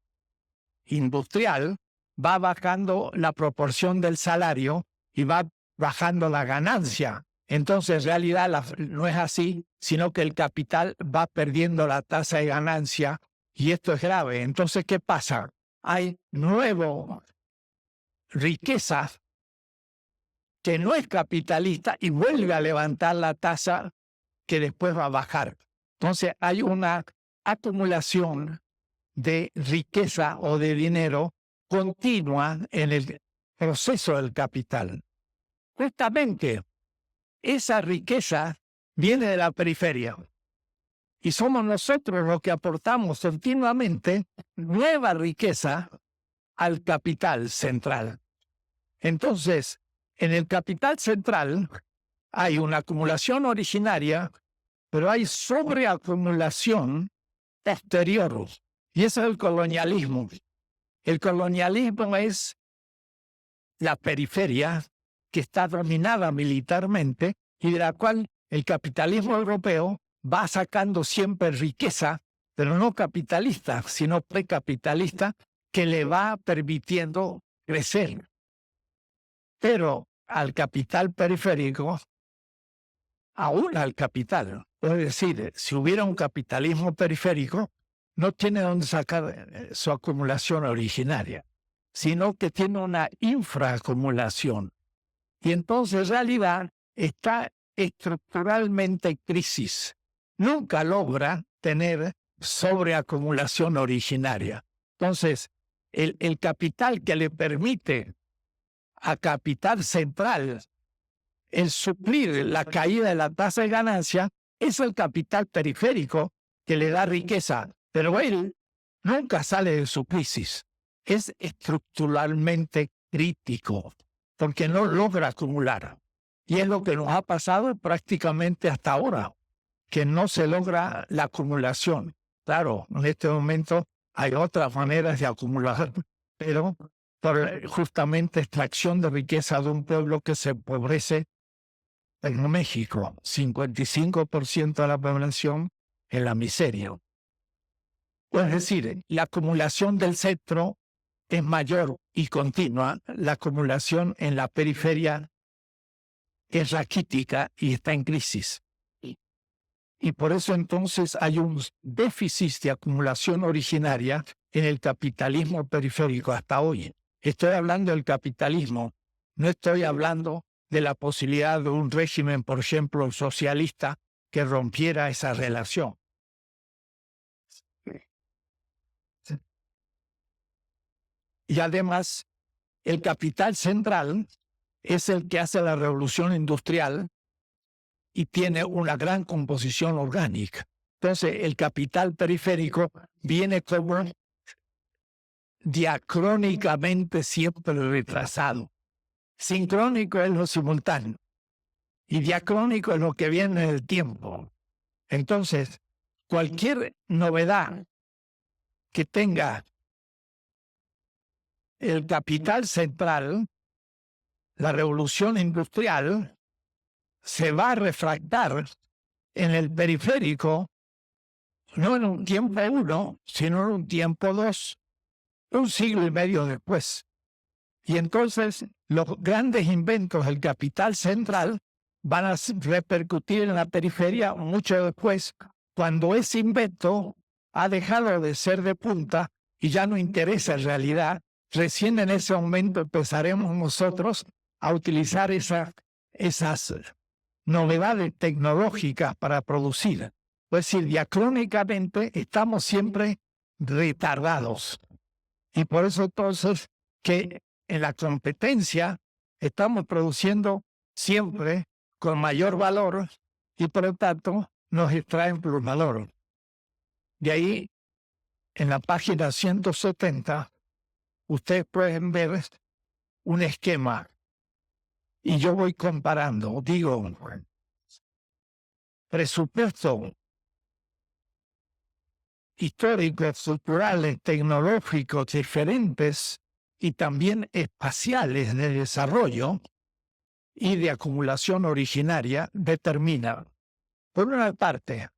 industrial, va bajando la proporción del salario y va bajando la ganancia. Entonces, en realidad no es así, sino que el capital va perdiendo la tasa de ganancia y esto es grave. Entonces, ¿qué pasa? Hay nueva riqueza que no es capitalista y vuelve a levantar la tasa que después va a bajar. Entonces, hay una acumulación de riqueza o de dinero continua en el proceso del capital. Justamente, esa riqueza viene de la periferia. Y somos nosotros los que aportamos continuamente nueva riqueza al capital central. Entonces, en el capital central hay una acumulación originaria, pero hay sobreacumulación posterior. Y eso es el colonialismo. El colonialismo es la periferia que está dominada militarmente y de la cual el capitalismo europeo va sacando siempre riqueza, pero no capitalista, sino precapitalista, que le va permitiendo crecer. Pero al capital periférico, aún al capital, es decir, si hubiera un capitalismo periférico, no tiene dónde sacar su acumulación originaria, sino que tiene una infraacumulación. Y entonces, en realidad, está estructuralmente en crisis. Nunca logra tener sobreacumulación originaria. Entonces, el capital que le permite a capital central el suplir la caída de la tasa de ganancia es el capital periférico que le da riqueza, pero él nunca sale de su crisis. Es estructuralmente crítico porque no logra acumular. Y es lo que nos ha pasado prácticamente hasta ahora, que no se logra la acumulación. Claro, en este momento hay otras maneras de acumular, pero por justamente extracción de riqueza de un pueblo que se empobrece. En México, 55% de la población en la miseria. Es decir, la acumulación del centro es mayor y continua, la acumulación en la periferia es raquítica y está en crisis. Y por eso entonces hay un déficit de acumulación originaria en el capitalismo periférico hasta hoy. Estoy hablando del capitalismo, no estoy hablando de la posibilidad de un régimen, por ejemplo, socialista, que rompiera esa relación. Y además, el capital central es el que hace la revolución industrial y tiene una gran composición orgánica. Entonces, el capital periférico viene como diacrónicamente siempre retrasado. Sincrónico es lo simultáneo y diacrónico es lo que viene en el tiempo. Entonces, cualquier novedad que tenga el capital central, la revolución industrial, se va a refractar en el periférico, no en un tiempo 1, sino en un tiempo 2, un siglo y medio después. Y entonces los grandes inventos del capital central van a repercutir en la periferia mucho después, cuando ese invento ha dejado de ser de punta y ya no interesa en realidad. Recién en ese momento empezaremos nosotros a utilizar esas novedades tecnológicas para producir. Es decir, diacrónicamente estamos siempre retardados. Y por eso entonces que en la competencia estamos produciendo siempre con mayor valor y por lo tanto nos extraen plusvalor. De ahí, en la página 170, ustedes pueden ver un esquema y yo voy comparando. Digo, presupuesto históricos, culturales, tecnológicos diferentes y también espaciales de desarrollo y de acumulación originaria determina, por una parte,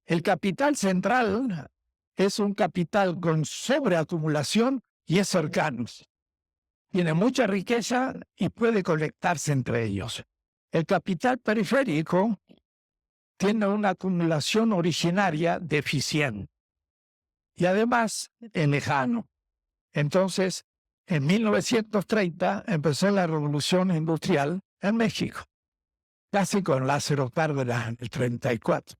el capital central es un capital con sobreacumulación y es cercano. Tiene mucha riqueza y puede conectarse entre ellos. El capital periférico tiene una acumulación originaria deficiente y además es lejano. Entonces, en 1930 empezó la revolución industrial en México, casi con Lázaro Cárdenas en el 34.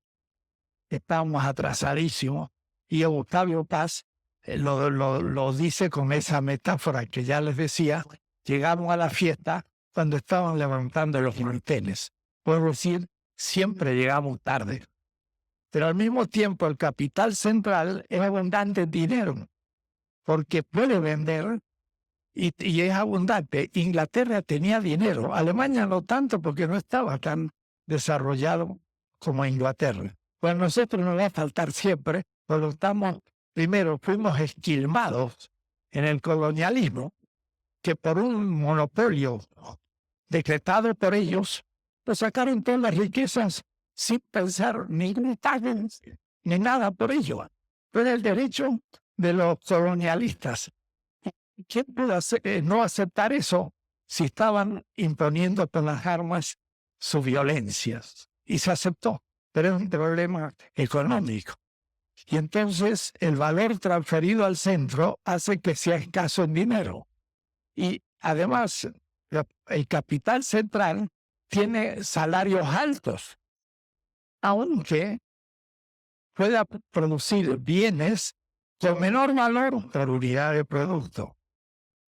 Estábamos atrasadísimos y Octavio Paz lo dice con esa metáfora que ya les decía. Llegamos a la fiesta cuando estaban levantando los manteles. Puedo decir, siempre llegamos tarde. Pero al mismo tiempo el capital central es abundante en dinero, porque puede vender y es abundante. Inglaterra tenía dinero, Alemania no tanto porque no estaba tan desarrollado como Inglaterra. Pues a nosotros nos va a faltar siempre, pero primero fuimos esquilmados en el colonialismo, que por un monopolio decretado por ellos, pues sacaron todas las riquezas sin pensar ni nada por ello. Pero el derecho de los colonialistas. ¿Quién pudo no aceptar eso si estaban imponiendo con las armas sus violencias? Y se aceptó, pero es un problema económico. Y entonces el valor transferido al centro hace que sea escaso en dinero. Y además, el capital central tiene salarios altos, aunque pueda producir bienes con menor valor por unidad de producto.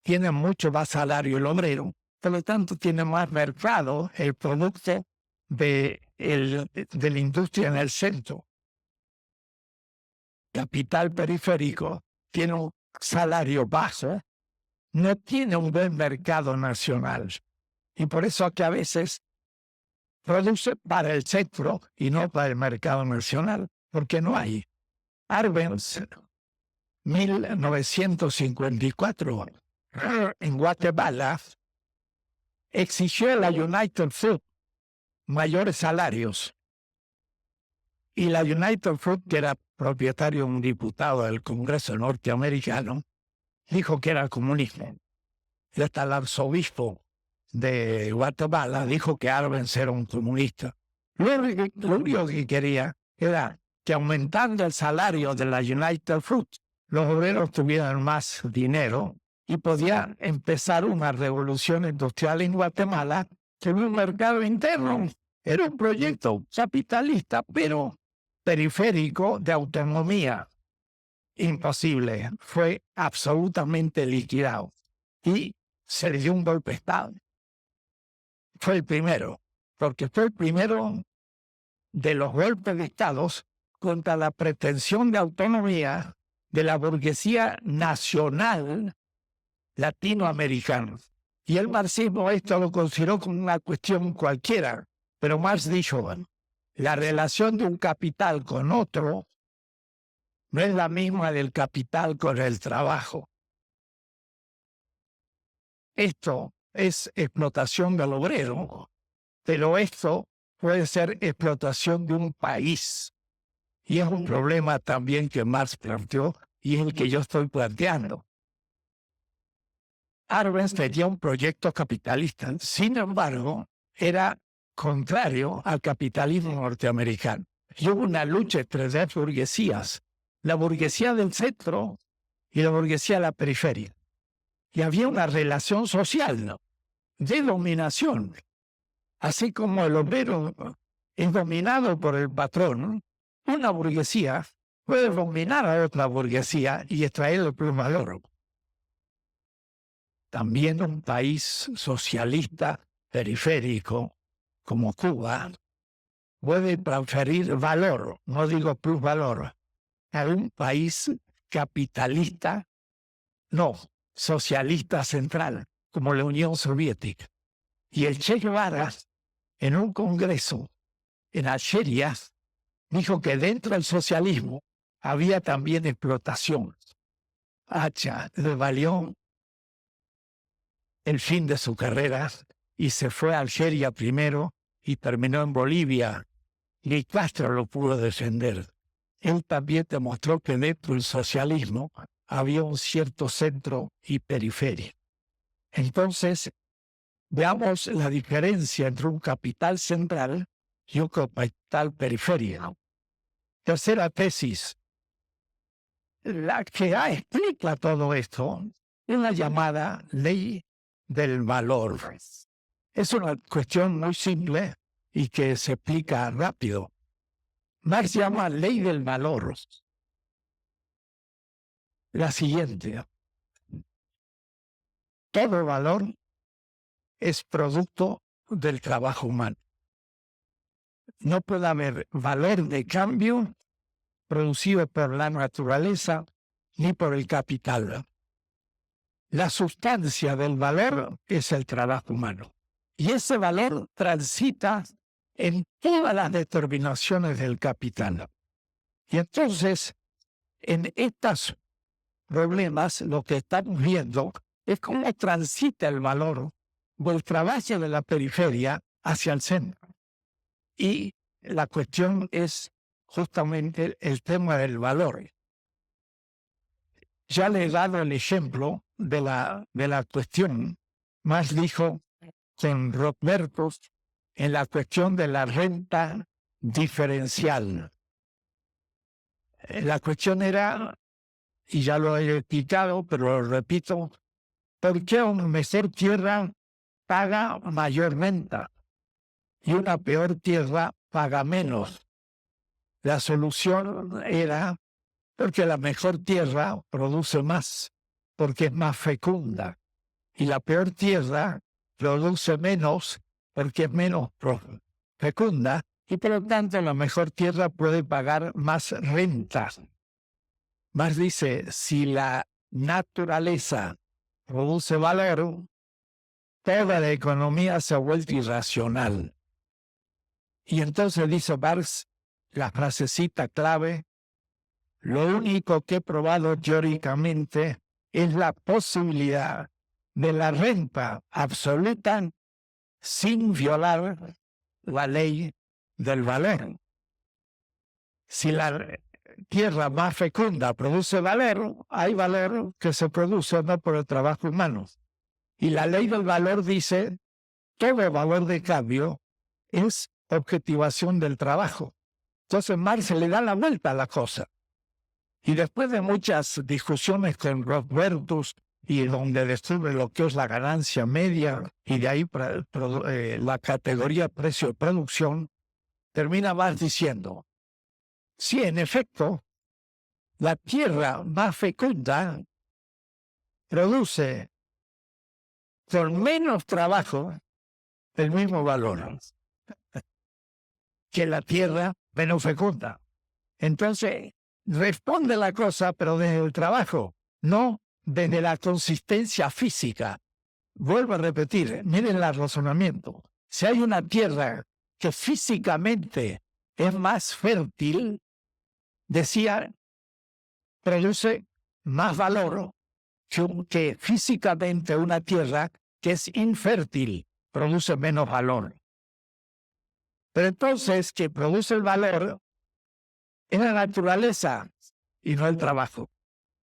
Tiene mucho más salario el obrero, por lo tanto tiene más mercado el producto de la industria en el centro. Capital periférico tiene un salario bajo, no tiene un buen mercado nacional. Y por eso que a veces produce para el centro y no para el mercado nacional, porque no hay. Arbenz, 1954, en Guatemala, exigió a la United Fruit mayores salarios. Y la United Fruit, que era propietario de un diputado del Congreso norteamericano, dijo que era comunismo. Y hasta el arzobispo de Guatemala dijo que Arbenz era un comunista. Lo único que quería era que aumentando el salario de la United Fruit, los obreros tuvieran más dinero y podía empezar una revolución industrial en Guatemala que en un mercado interno. Era un proyecto capitalista, pero periférico de autonomía. Imposible. Fue absolutamente liquidado. Y se le dio un golpe de Estado. Fue el primero, porque fue el primero de los golpes de Estado contra la pretensión de autonomía de la burguesía nacional latinoamericana. Y el marxismo esto lo consideró como una cuestión cualquiera, pero Marx dijo, la relación de un capital con otro no es la misma del capital con el trabajo. esto es explotación del obrero, pero esto puede ser explotación de un país. Y es un problema también que Marx planteó y es el que yo estoy planteando. Arbenz tenía un proyecto capitalista, sin embargo, era contrario al capitalismo norteamericano. Y hubo una lucha entre dos burguesías, la burguesía del centro y la burguesía de la periferia. Y había una relación social, ¿no?, de dominación. Así como el obrero es dominado por el patrón, una burguesía puede dominar a otra burguesía y extraer el plus valor. También un país socialista periférico como Cuba puede transferir valor, no digo plus valor, a un país capitalista, no, socialista central, como la Unión Soviética. Y el Che Guevara, en un congreso en Algeria, dijo que dentro del socialismo había también explotación. Hacha le valió el fin de su carrera y se fue a Algeria primero y terminó en Bolivia. Y Castro lo pudo defender. Él también demostró que dentro del socialismo había un cierto centro y periferia. Entonces, veamos la diferencia entre un capital central y un capital periferia. Tercera tesis. La que explica todo esto es la llamada ley del valor. Es una cuestión muy simple y que se explica rápido. Marx llama ley del valor la siguiente. Todo valor es producto del trabajo humano. No puede haber valor de cambio producido por la naturaleza ni por el capital. La sustancia del valor es el trabajo humano. Y ese valor transita en todas las determinaciones del capital. Y entonces, en estos problemas, lo que estamos viendo es cómo transita el valor del trabajo de la periferia hacia el centro. Y la cuestión es justamente el tema del valor. Ya le he dado el ejemplo de la cuestión. Más dijo con Roberto en la cuestión de la renta diferencial. La cuestión era, y ya lo he explicado, pero lo repito, ¿por qué una mejor tierra paga mayor renta y una peor tierra paga menos? La solución era porque la mejor tierra produce más, porque es más fecunda, y la peor tierra produce menos porque es menos fecunda, y por lo tanto la mejor tierra puede pagar más renta. Marx dice, si la naturaleza produce valor, toda la economía se vuelve irracional. Y entonces dice Marx, la frasecita clave, lo único que he probado teóricamente es la posibilidad de la renta absoluta sin violar la ley del valor. Si la tierra más fecunda produce valor, hay valor que se produce no por el trabajo humano. Y la ley del valor dice, todo valor de cambio es objetivación del trabajo. Entonces Marx le da la vuelta a la cosa. Y después de muchas discusiones con Robertus y donde descubre lo que es la ganancia media y de ahí la categoría precio de producción, termina Marx diciendo, sí, en efecto, la tierra más fecunda produce con menos trabajo el mismo valor que la tierra menos fecunda. Entonces, responde la cosa, pero desde el trabajo, no desde la consistencia física. Vuelvo a repetir, miren el razonamiento. Si hay una tierra que físicamente es más fértil, decía, produce más valor que físicamente una tierra que es infértil, produce menos valor. Pero entonces, que produce el valor es la naturaleza y no el trabajo.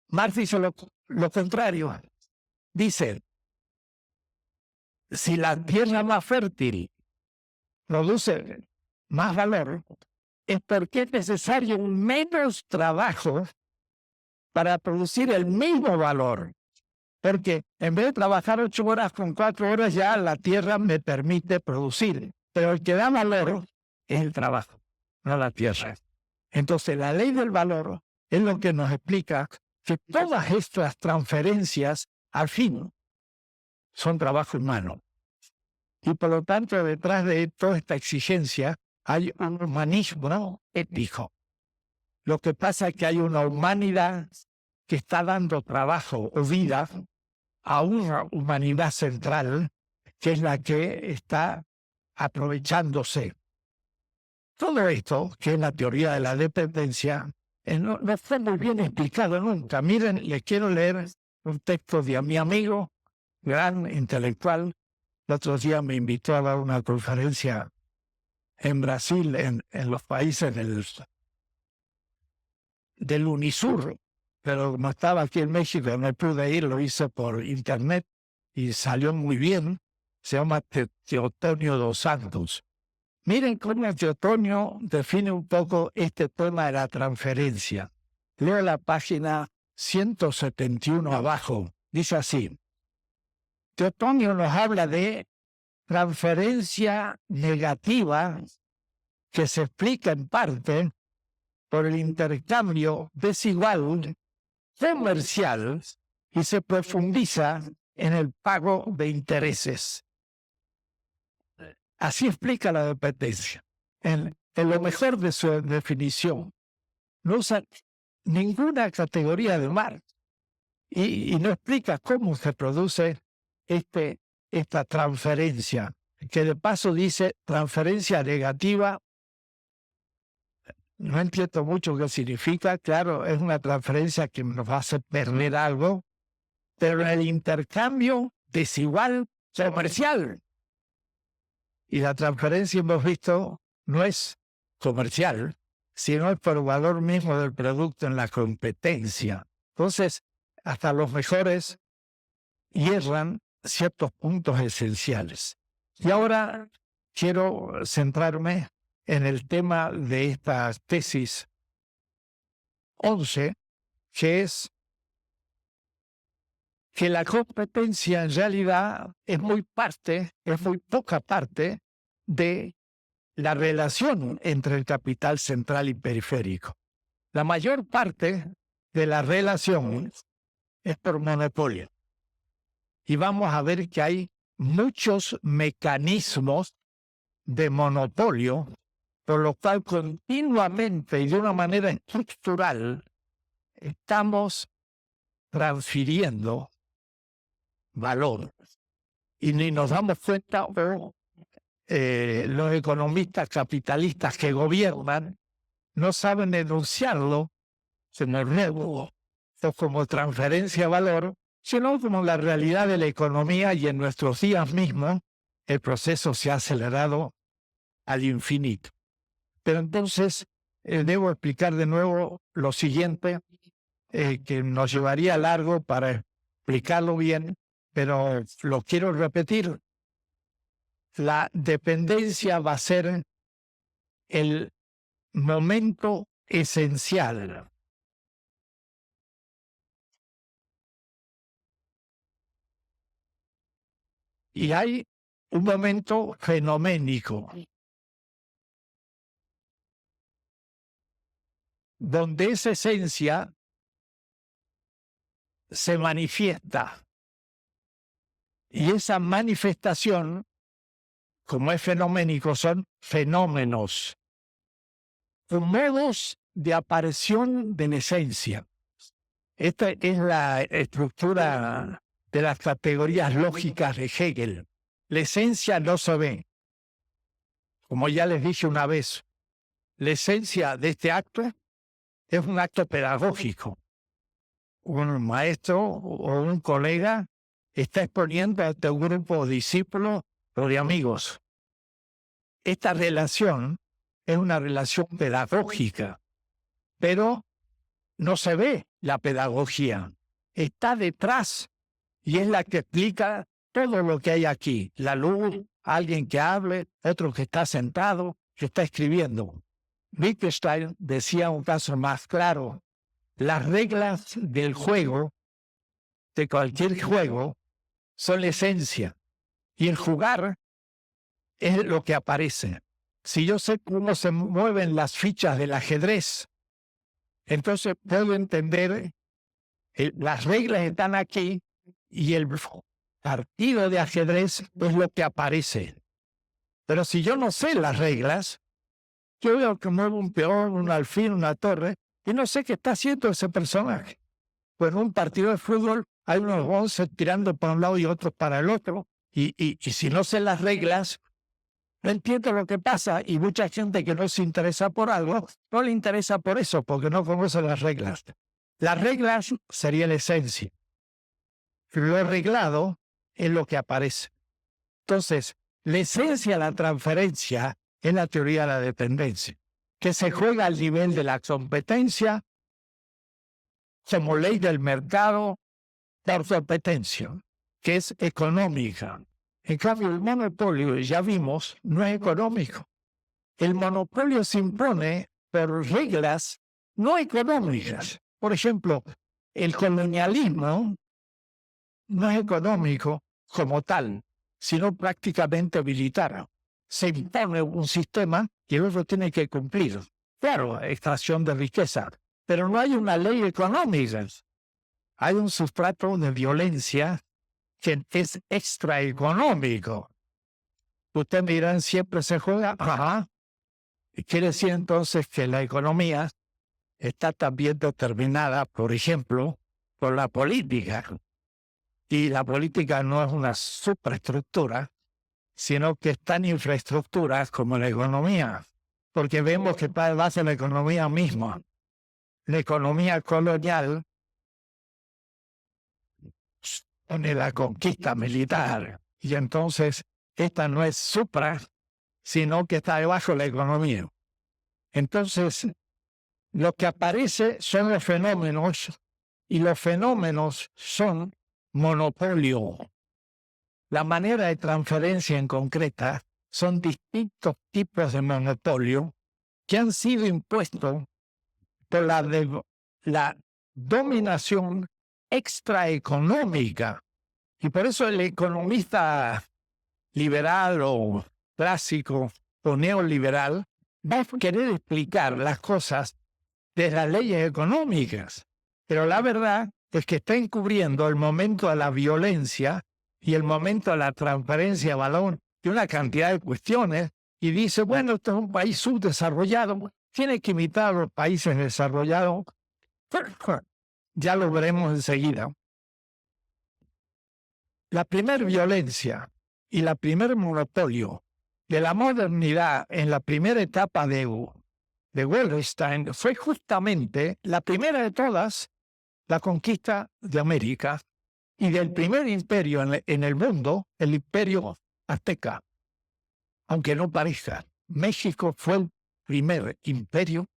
Marx dice lo contrario. Dice, si la tierra más fértil produce más valor, es porque es necesario menos trabajo para producir el mismo valor. Porque en vez de trabajar 8 horas con 4 horas, ya la tierra me permite producir. Pero el que da valor es el trabajo, no la tierra. Entonces, la ley del valor es lo que nos explica que todas estas transferencias, al fin, son trabajo humano. Y por lo tanto, detrás de toda esta exigencia hay un humanismo ético. Lo que pasa es que hay una humanidad que está dando trabajo o vida a una humanidad central, que es la que está aprovechándose. Todo esto, que es la teoría de la dependencia, no fue muy bien explicado nunca. Miren, les quiero leer un texto de mi amigo, gran intelectual. El otro día me invitó a dar una conferencia en Brasil, en los países del Unisur, pero como estaba aquí en México no pude ir, lo hice por internet y salió muy bien. Se llama Teotonio dos Santos. Miren cómo Teotonio define un poco este tema de la transferencia. Leo la página 171 abajo. Dice así. Teotonio nos habla de transferencia negativa que se explica en parte por el intercambio desigual comercial y se profundiza en el pago de intereses. Así explica la dependencia. En lo mejor de su definición, no usa ninguna categoría de Marx y no explica cómo se produce esta transferencia, que de paso dice transferencia negativa. No entiendo mucho qué significa. Claro, es una transferencia que nos va a hacer perder algo, pero el intercambio desigual comercial. Y la transferencia, hemos visto, no es comercial, sino es por el valor mismo del producto en la competencia. Entonces, hasta los mejores hierran ciertos puntos esenciales. Y ahora quiero centrarme en el tema de esta tesis 11, que es que la competencia en realidad es muy poca parte de la relación entre el capital central y periférico. La mayor parte de la relación es por monopolio. Y vamos a ver que hay muchos mecanismos de monopolio, por lo cual continuamente y de una manera estructural estamos transfiriendo valor. Y ni nos damos cuenta, los economistas capitalistas que gobiernan no saben enunciarlo como transferencia de valor, sino como la realidad de la economía, y en nuestros días mismos el proceso se ha acelerado al infinito. Pero entonces debo explicar de nuevo lo siguiente, que nos llevaría largo para explicarlo bien, pero lo quiero repetir. La dependencia va a ser el momento esencial. Y hay un momento fenoménico, donde esa esencia se manifiesta. Y esa manifestación, como es fenoménico, son fenómenos, modos de aparición de la esencia. Esta es la estructura de las categorías lógicas de Hegel. La esencia no se ve. Como ya les dije una vez, la esencia de este acto es un acto pedagógico. Un maestro o un colega está exponiendo ante un grupo de discípulos o de amigos. Esta relación es una relación pedagógica, pero no se ve la pedagogía. Está detrás y es la que explica todo lo que hay aquí. La luz, alguien que hable, otro que está sentado, que está escribiendo. Wittgenstein decía un caso más claro. Las reglas del juego, de cualquier juego, son la esencia. Y el jugar es lo que aparece. Si yo sé cómo se mueven las fichas del ajedrez, entonces puedo entender, las reglas están aquí y el partido de ajedrez es lo que aparece. Pero si yo no sé las reglas, yo veo que mueve un peón, un alfil, una torre, y no sé qué está haciendo ese personaje. Pues en un partido de fútbol hay unos 11 tirando para un lado y otros para el otro, y si no sé las reglas, no entiendo lo que pasa, y mucha gente que no se interesa por algo, no le interesa por eso, porque no conoce las reglas. Las reglas sería la esencia. Lo arreglado es lo que aparece. Entonces, la esencia de la transferencia es la teoría de la dependencia, que se juega al nivel de la competencia como ley del mercado por competencia, que es económica. En cambio, el monopolio, ya vimos, no es económico. El monopolio se impone por reglas no económicas. Por ejemplo, el colonialismo no es económico como tal, sino prácticamente militar. Se impone un sistema que el otro tiene que cumplir. Claro, extracción de riqueza, pero no hay una ley económica. Hay un sustrato de violencia que es extraeconómico. Ustedes me dirán, siempre se juega. Ajá. Quiere decir entonces que la economía está también determinada, por ejemplo, por la política. Y la política no es una superestructura, sino que es tan infraestructura como la economía. Porque vemos que está base la economía misma. La economía colonial pone la conquista militar. Y entonces esta no es supra, sino que está debajo de la economía. Entonces, lo que aparece son los fenómenos, y los fenómenos son monopolio. La manera de transferencia en concreta son distintos tipos de monopolio que han sido impuestos por la dominación extraeconómica. Y por eso el economista liberal o clásico o neoliberal va a querer explicar las cosas de las leyes económicas. Pero la verdad es que está encubriendo el momento de la violencia y el momento de la transferencia de valor de una cantidad de cuestiones, y dice, bueno, esto es un país subdesarrollado, tiene que imitar a los países desarrollados. Ya lo veremos enseguida. La primer violencia y la primer monopolio de la modernidad en la primera etapa de Wallerstein fue justamente la primera de todas, la conquista de América y del primer imperio en el mundo, el imperio azteca. Aunque no parezca, México fue el primer imperio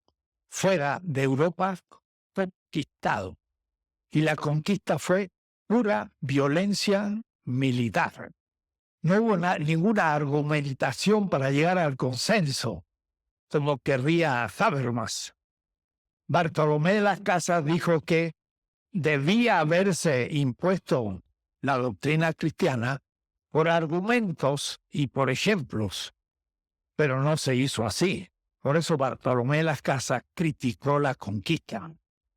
fuera de Europa conquistado. Y la conquista fue pura violencia militar. No hubo ninguna argumentación para llegar al consenso, como querría Habermas. Bartolomé de las Casas dijo que debía haberse impuesto la doctrina cristiana por argumentos y por ejemplos, pero no se hizo así. Por eso Bartolomé de las Casas criticó la conquista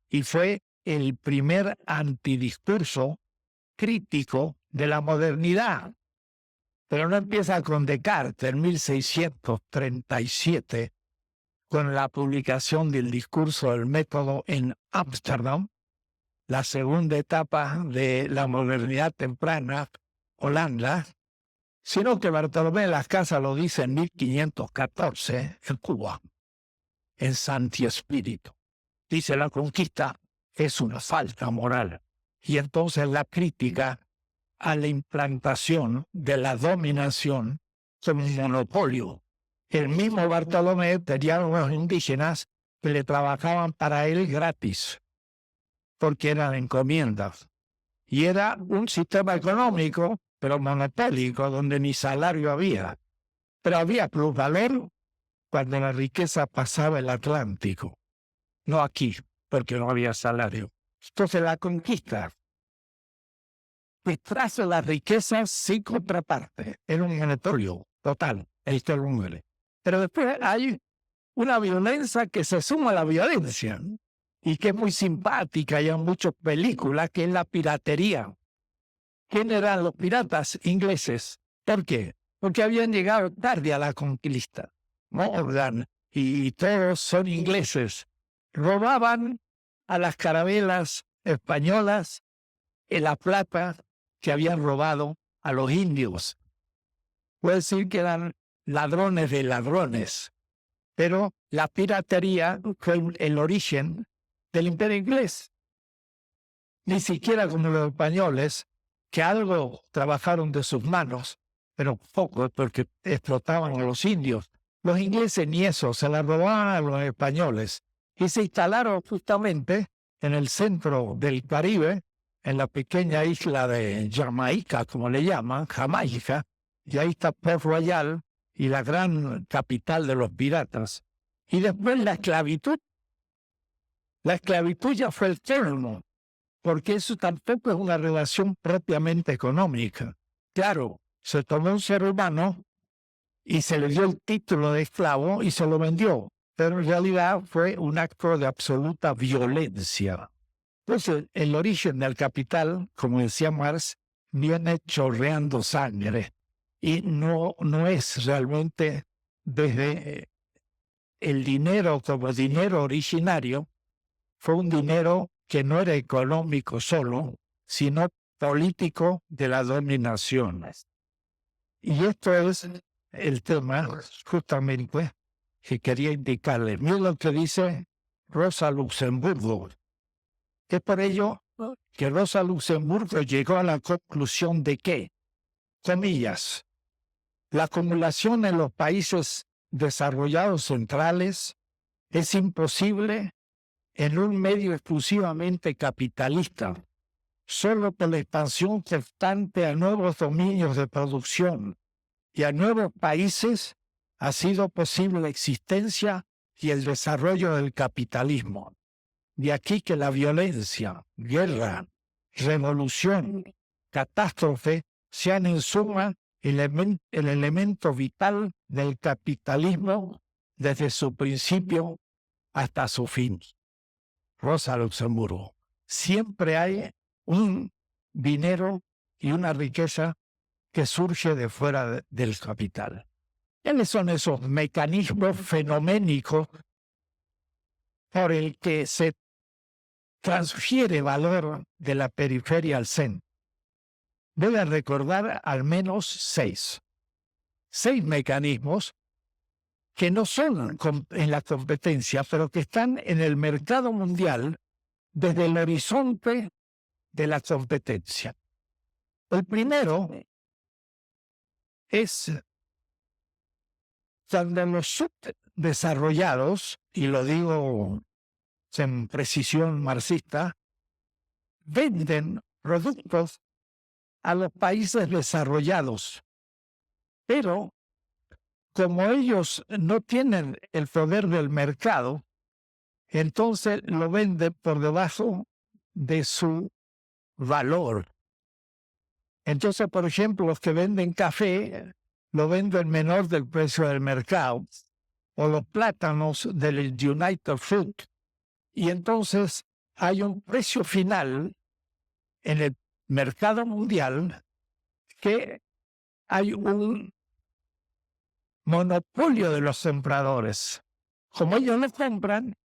y fue el primer antidiscurso crítico de la modernidad. Pero no empieza con Descartes en 1637, con la publicación del discurso del método en Ámsterdam, la segunda etapa de la modernidad temprana, Holanda, sino que Bartolomé de las Casas lo dice en 1514 en Cuba, en Santi Espíritu. Dice, la conquista es una falta moral. Y entonces la crítica a la implantación de la dominación como un monopolio. El mismo Bartolomé tenía a unos indígenas que le trabajaban para él gratis, porque eran encomiendas. Y era un sistema económico, pero monopólico, donde ni salario había. Pero había plusvalor cuando la riqueza pasaba el Atlántico. No aquí, porque no había salario. Entonces la conquista, detrás de la riqueza sin contraparte, era un monopolio total, el hombre. Pero después hay una violencia que se suma a la violencia y que es muy simpática y hay muchas películas, que es la piratería. ¿Quién eran los piratas ingleses? ¿Por qué? Porque habían llegado tarde a la conquista. Morgan y todos son ingleses. Robaban a las carabelas españolas en la plata que habían robado a los indios. Puede decir que eran ladrones de ladrones, pero la piratería fue el origen del imperio inglés. Ni siquiera como los españoles, que algo trabajaron de sus manos, pero poco, porque explotaban a los indios. Los ingleses ni eso, se la robaban a los españoles y se instalaron justamente en el centro del Caribe, en la pequeña isla de Jamaica, como le llaman, Jamaica, y ahí está Port Royal y la gran capital de los piratas. Y después la esclavitud. La esclavitud ya fue el término, porque eso tampoco es una relación propiamente económica. Claro, se tomó un ser humano y se le dio el título de esclavo y se lo vendió, pero en realidad fue un acto de absoluta violencia. Entonces, el origen del capital, como decía Marx, viene chorreando sangre y no es realmente desde el dinero como dinero originario, fue un dinero que no era económico solo, sino político de la dominación. Y esto es el tema justamente que quería indicarle. Miren lo que dice Rosa Luxemburgo. Es por ello que Rosa Luxemburgo llegó a la conclusión de que, comillas, la acumulación en los países desarrollados centrales es imposible en un medio exclusivamente capitalista, solo por la expansión constante a nuevos dominios de producción y a nuevos países ha sido posible la existencia y el desarrollo del capitalismo. De aquí que la violencia, guerra, revolución, catástrofe sean en suma el elemento vital del capitalismo desde su principio hasta su fin. Rosa Luxemburgo. Siempre hay un dinero y una riqueza que surge de fuera del capital. ¿Cuáles son esos mecanismos fenoménicos por el que se transfiere valor de la periferia al centro? Deben recordar al menos 6 mecanismos que no son en la competencia, pero que están en el mercado mundial desde el horizonte de la competencia. El primero es cuando los subdesarrollados, y lo digo en precisión marxista, venden productos a los países desarrollados, pero como ellos no tienen el poder del mercado, entonces lo venden por debajo de su valor. Entonces, por ejemplo, los que venden café lo venden menor del precio del mercado, o los plátanos del United Fruit. Y entonces hay un precio final en el mercado mundial que hay un monopolio de los compradores. Como ellos no compran,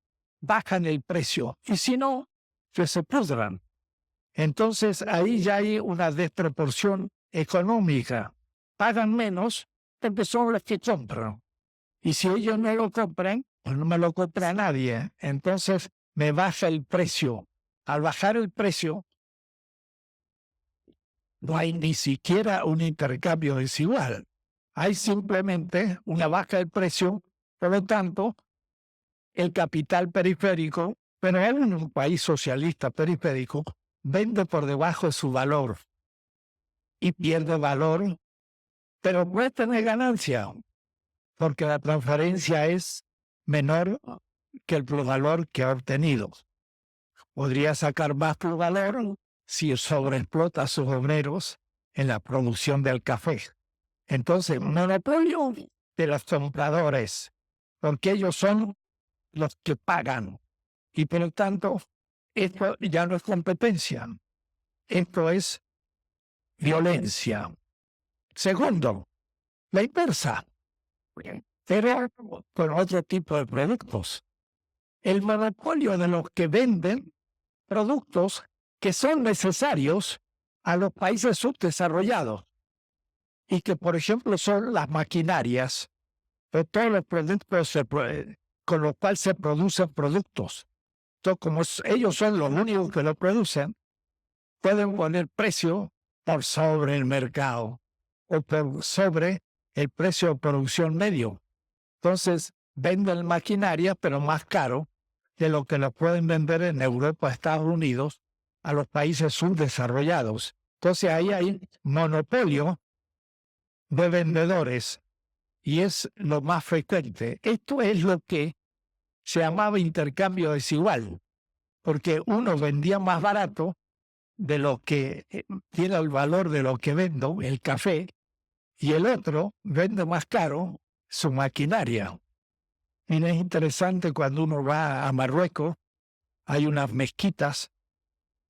bajan el precio. Y si no, que se pudran. Entonces ahí ya hay una desproporción económica. Pagan menos porque son los que compran. Y si ellos no lo compran, pues no me lo compra nadie. Entonces me baja el precio. Al bajar el precio, no hay ni siquiera un intercambio desigual. Hay simplemente una baja del precio, por lo tanto, el capital periférico, pero en un país socialista periférico, vende por debajo de su valor y pierde valor, pero puede tener ganancia, porque la transferencia es menor que el valor que ha obtenido. Podría sacar más valor si sobreexplota a sus obreros en la producción del café. Entonces, monopolio de los compradores, porque ellos son los que pagan. Y por lo tanto, esto ya no es competencia, esto es violencia. Segundo, la inversa, pero con otro tipo de productos. El monopolio de los que venden productos que son necesarios a los países subdesarrollados y que, por ejemplo, son las maquinarias o todos los productos con los cuales se producen productos. Entonces, como ellos son los únicos que lo producen, pueden poner precio por sobre el mercado o por sobre el precio de producción medio. Entonces, venden maquinaria, pero más caro de lo que lo pueden vender en Europa, Estados Unidos, a los países subdesarrollados. Entonces, ahí hay monopolio de vendedores y es lo más frecuente. Esto es lo que se llamaba intercambio desigual, porque uno vendía más barato de lo que tiene el valor de lo que vendo, el café, y el otro vende más caro su maquinaria. Y es interesante cuando uno va a Marruecos, hay unas mezquitas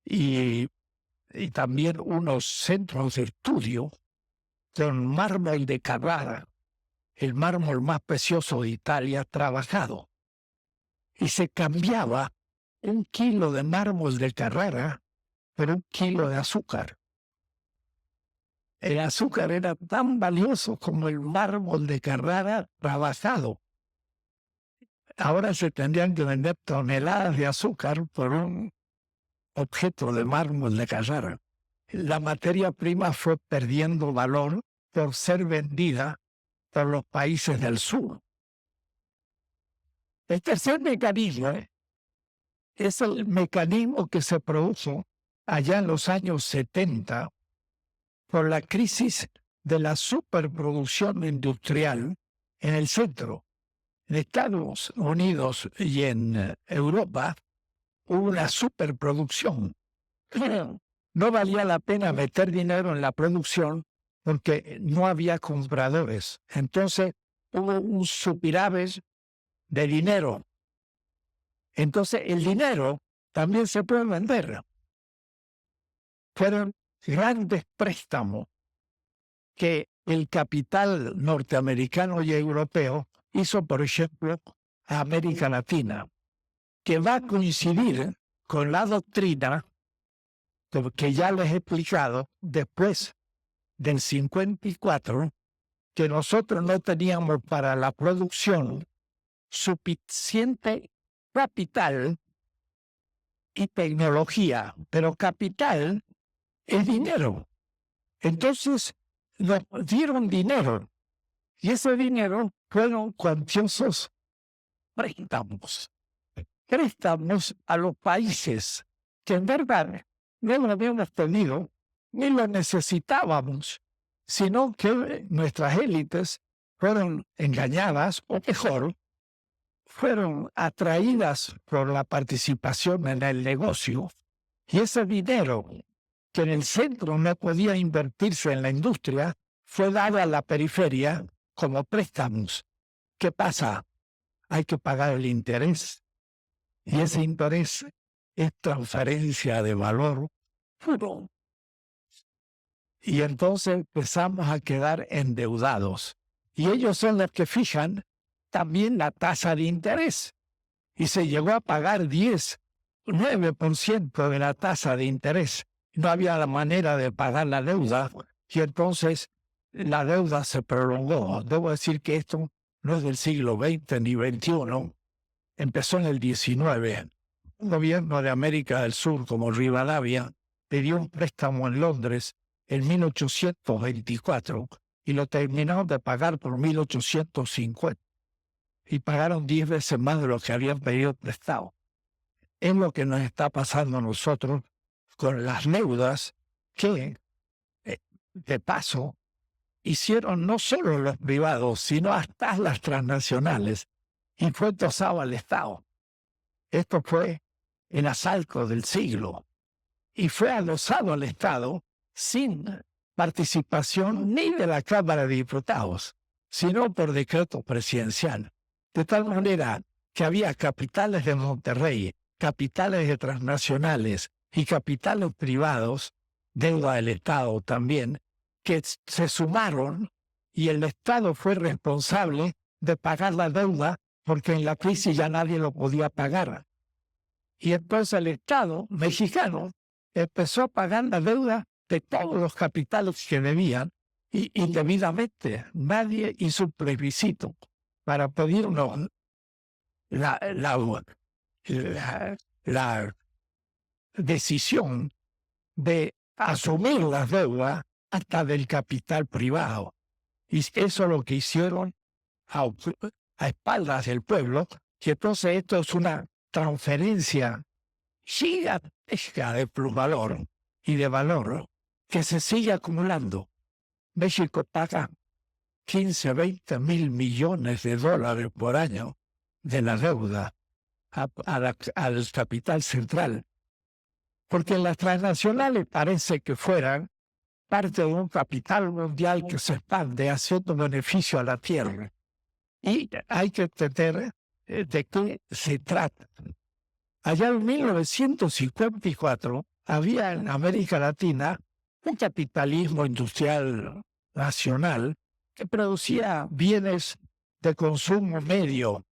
y también unos centros de estudio con mármol de Carrara, el mármol más precioso de Italia, trabajado. Y se cambiaba 1 kilo de mármol de Carrara por 1 kilo de azúcar. El azúcar era tan valioso como el mármol de Carrara trabajado. Ahora se tendrían que vender toneladas de azúcar por un objeto de mármol de Carrara. La materia prima fue perdiendo valor por ser vendida por los países del sur. El tercer mecanismo es el mecanismo que se produjo allá en los años 70 por la crisis de la superproducción industrial en el centro. En Estados Unidos y en Europa hubo una superproducción. No valía la pena meter dinero en la producción porque no había compradores. Entonces hubo un superávit de dinero. Entonces el dinero también se puede vender. Fueron grandes préstamos que el capital norteamericano y europeo hizo, por ejemplo, a América Latina, que va a coincidir con la doctrina que ya les he explicado después del 54, que nosotros no teníamos para la producción suficiente capital y tecnología, pero capital es dinero. Entonces nos dieron dinero y ese dinero fueron cuantiosos préstamos a los países que en verdad no lo habíamos tenido ni lo necesitábamos, sino que nuestras élites fueron engañadas, o mejor, fueron atraídas por la participación en el negocio, y ese dinero que en el centro no podía invertirse en la industria fue dado a la periferia como préstamos. ¿Qué pasa? Hay que pagar el interés, y ese interés es transferencia de valor puro. Y entonces empezamos a quedar endeudados. Y ellos son los que fijan también la tasa de interés. Y se llegó a pagar 9% de la tasa de interés. No había la manera de pagar la deuda y entonces la deuda se prolongó. Debo decir que esto no es del siglo XX ni XXI. Empezó en el XIX. Un gobierno de América del Sur como Rivadavia pidió un préstamo en Londres en 1824 y lo terminaron de pagar por 1850. Y pagaron 10 veces más de lo que habían pedido prestado. Es lo que nos está pasando a nosotros con las deudas que, de paso, hicieron no solo los privados, sino hasta las transnacionales, y fue tosado al Estado. Esto fue el asalto del siglo, y fue adosado al Estado sin participación ni de la Cámara de Diputados, sino por decreto presidencial. De tal manera que había capitales de Monterrey, capitales de transnacionales y capitales privados, deuda del Estado también, que se sumaron y el Estado fue responsable de pagar la deuda porque en la crisis ya nadie lo podía pagar. Y entonces el Estado mexicano empezó a pagar la deuda de todos los capitales que debían y indebidamente nadie hizo un plebiscito para pedirnos la decisión de asumir las deudas hasta del capital privado. Y eso es lo que hicieron a espaldas del pueblo, y entonces esto es una transferencia gigantesca de plusvalor y de valor que se sigue acumulando. México paga 15, 20 mil millones de dólares por año de la deuda al capital central, porque las transnacionales parece que fueran parte de un capital mundial que se expande haciendo beneficio a la tierra. Y hay que entender de qué se trata. Allá en 1954 había en América Latina un capitalismo industrial nacional que producía bienes de consumo medio,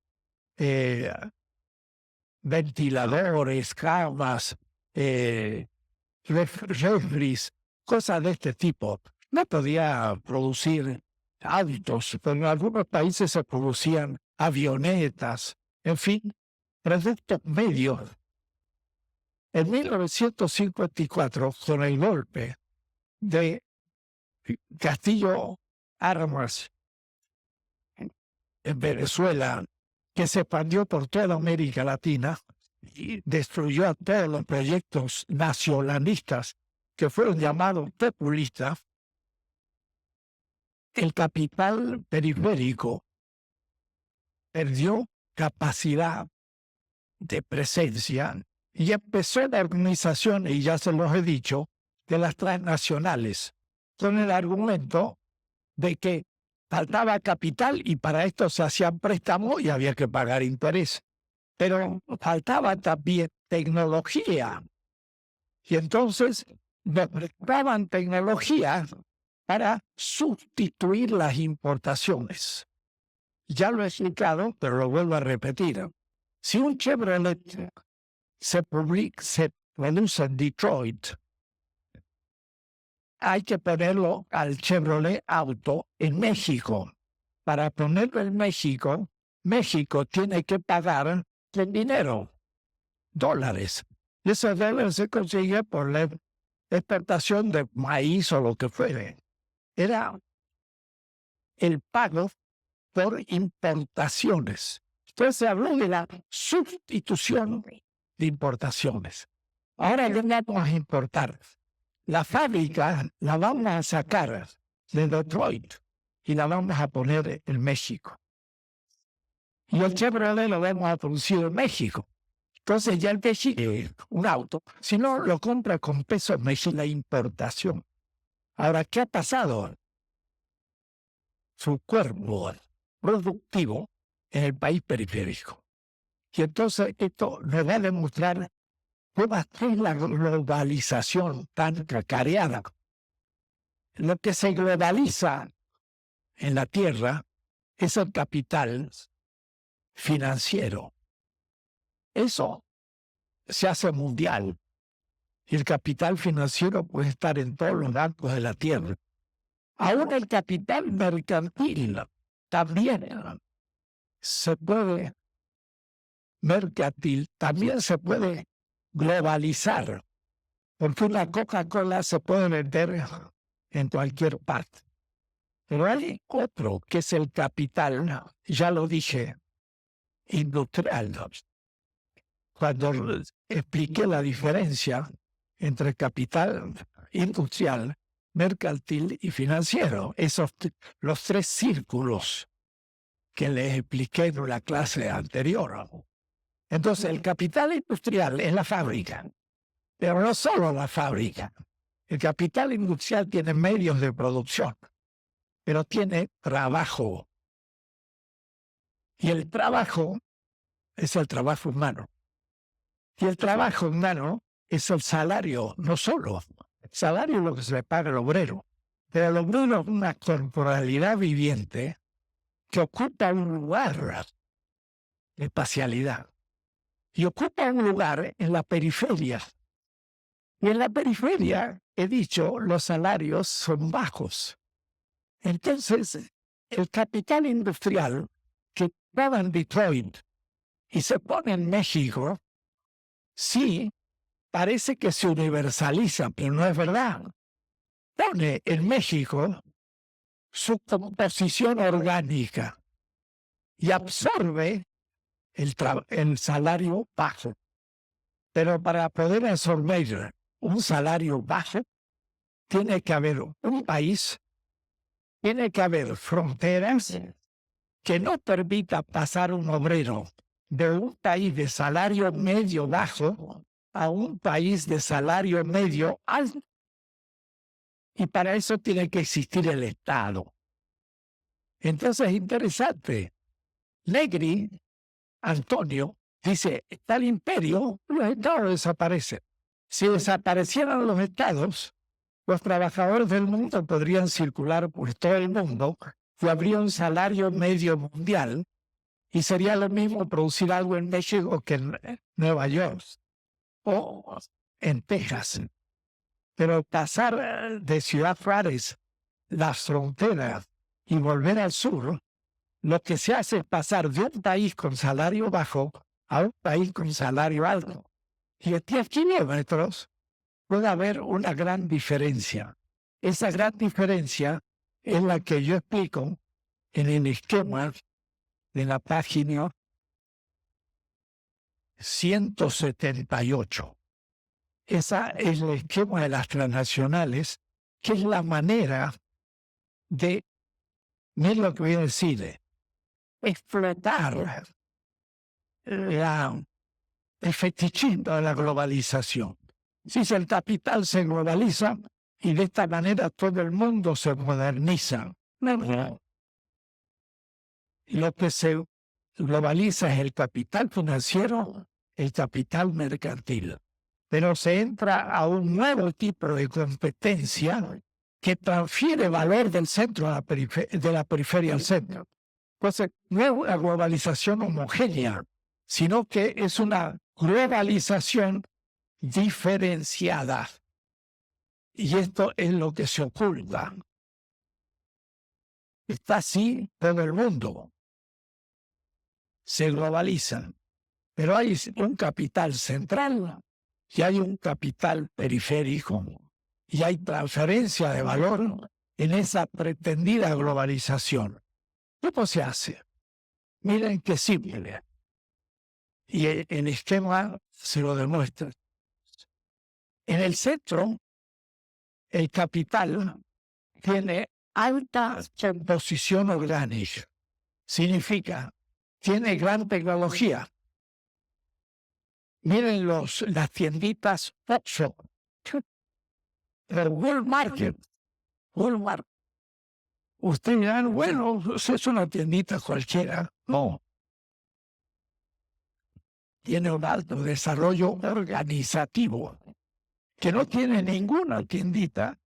ventiladores, camas, refris, cosas de este tipo. No podía producir autos, pero en algunos países se producían avionetas, en fin, productos medios. En 1954, con el golpe de Castillo Armas en Venezuela, que se expandió por toda América Latina y destruyó a todos los proyectos nacionalistas que fueron llamados populistas, el capital periférico perdió capacidad de presencia y empezó la organización, y ya se los he dicho, de las transnacionales, con el argumento de que faltaba capital y para esto se hacían préstamos y había que pagar interés. Pero faltaba también tecnología. Y entonces nos prestaban tecnología para sustituir las importaciones. Ya lo he explicado, pero lo vuelvo a repetir. Si un Chevrolet se produce en Detroit, hay que ponerlo al Chevrolet Auto en México. Para ponerlo en México, México tiene que pagar en dinero, dólares. Y ese dólar se consigue por la exportación de maíz o lo que fuere. Era el pago por importaciones. Entonces se habló de la sustitución de importaciones. Ahora ya vamos a importar. La fábrica la vamos a sacar de Detroit y la vamos a poner en México. Y el Chevrolet lo vamos a producir en México. Entonces ya el México, un auto, si no lo compra con pesos mexicanos, la importación. Ahora, ¿qué ha pasado? Su cuerpo productivo en el país periférico. Y entonces esto nos va a demostrar cómo es la globalización tan cacareada. Lo que se globaliza en la tierra es el capital financiero. Eso se hace mundial. Y el capital financiero puede estar en todos los bancos de la tierra. Aún el capital mercantil también se puede globalizar. Porque una Coca-Cola se puede vender en cualquier parte. Pero hay otro que es el capital, ya lo dije, industrial. Cuando expliqué la diferencia entre capital industrial, mercantil y financiero, los tres círculos que les expliqué en la clase anterior. Entonces, el capital industrial es la fábrica, pero no solo la fábrica. El capital industrial tiene medios de producción, pero tiene trabajo. Y el trabajo es el trabajo humano. Y el trabajo humano es el salario, no solo. El salario es lo que se le paga al obrero. Pero el obrero es una corporalidad viviente que ocupa un lugar de espacialidad. Y ocupa un lugar en la periferia. Y en la periferia, he dicho, los salarios son bajos. Entonces, el capital industrial que estaba en Detroit y se pone en México, sí, parece que se universaliza, pero no es verdad. Pone en México su composición orgánica y absorbe el salario bajo. Pero para poder absorber un salario bajo, tiene que haber un país, tiene que haber fronteras que no permita pasar un obrero de un país de salario medio bajo a un país de salario medio alto. Y para eso tiene que existir el Estado. Entonces es interesante. Negri, Antonio, dice, está el imperio, los estados desaparecen. Si desaparecieran los estados, los trabajadores del mundo podrían circular por todo el mundo y habría un salario medio mundial y sería lo mismo producir algo en México que en Nueva York o en Texas. Pero pasar de Ciudad Juárez las fronteras y volver al sur, lo que se hace es pasar de un país con salario bajo a un país con salario alto. Y a 10 kilómetros puede haber una gran diferencia. Esa gran diferencia es la que yo explico en el esquema de la página 178. Esa es el esquema de las transnacionales, que es la manera de, miren lo que voy a decir, explotar el fetichismo de la globalización. Si el capital se globaliza y de esta manera todo el mundo se moderniza. Lo que se globaliza es el capital financiero, el capital mercantil. Pero se entra a un nuevo tipo de competencia que transfiere valor del centro a de la periferia al centro. Entonces, no es una globalización homogénea, sino que es una globalización diferenciada. Y esto es lo que se oculta. Está así todo el mundo. Se globalizan. Pero hay un capital central y hay un capital periférico. Y hay transferencia de valor en esa pretendida globalización. ¿Cómo se hace? Miren qué simple. Y el esquema se lo demuestra. En el centro, el capital tiene alta composición orgánica. Significa, tiene gran tecnología. Miren las tienditas Oxxo. El Walmart. Ustedes dirán, bueno, es una tiendita cualquiera. No. Tiene un alto desarrollo organizativo que no tiene ninguna tiendita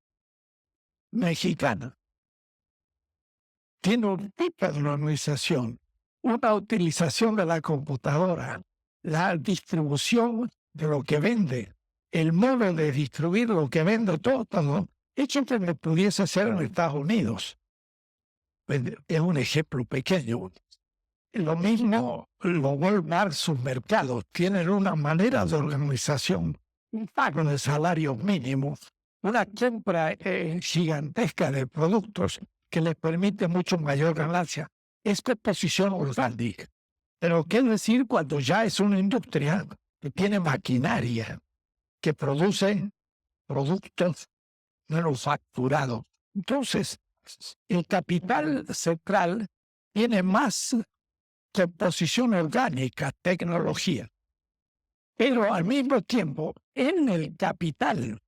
mexicana. Tiene un tipo de organización, una utilización de la computadora, la distribución de lo que vende, el modo de distribuir lo que vende, todo, hecho que me pudiese hacer en Estados Unidos. Es un ejemplo pequeño. Lo mismo, los Walmart, sus mercados, tienen una manera de organización, un pago de salario mínimo, una compra gigantesca de productos que les permite mucho mayor ganancia. Esta posición orgánica. Pero ¿qué decir cuando ya es una industria que tiene maquinaria, que produce productos manufacturados? Entonces, el capital central tiene más composición orgánica, tecnología. Pero al mismo tiempo, en el capital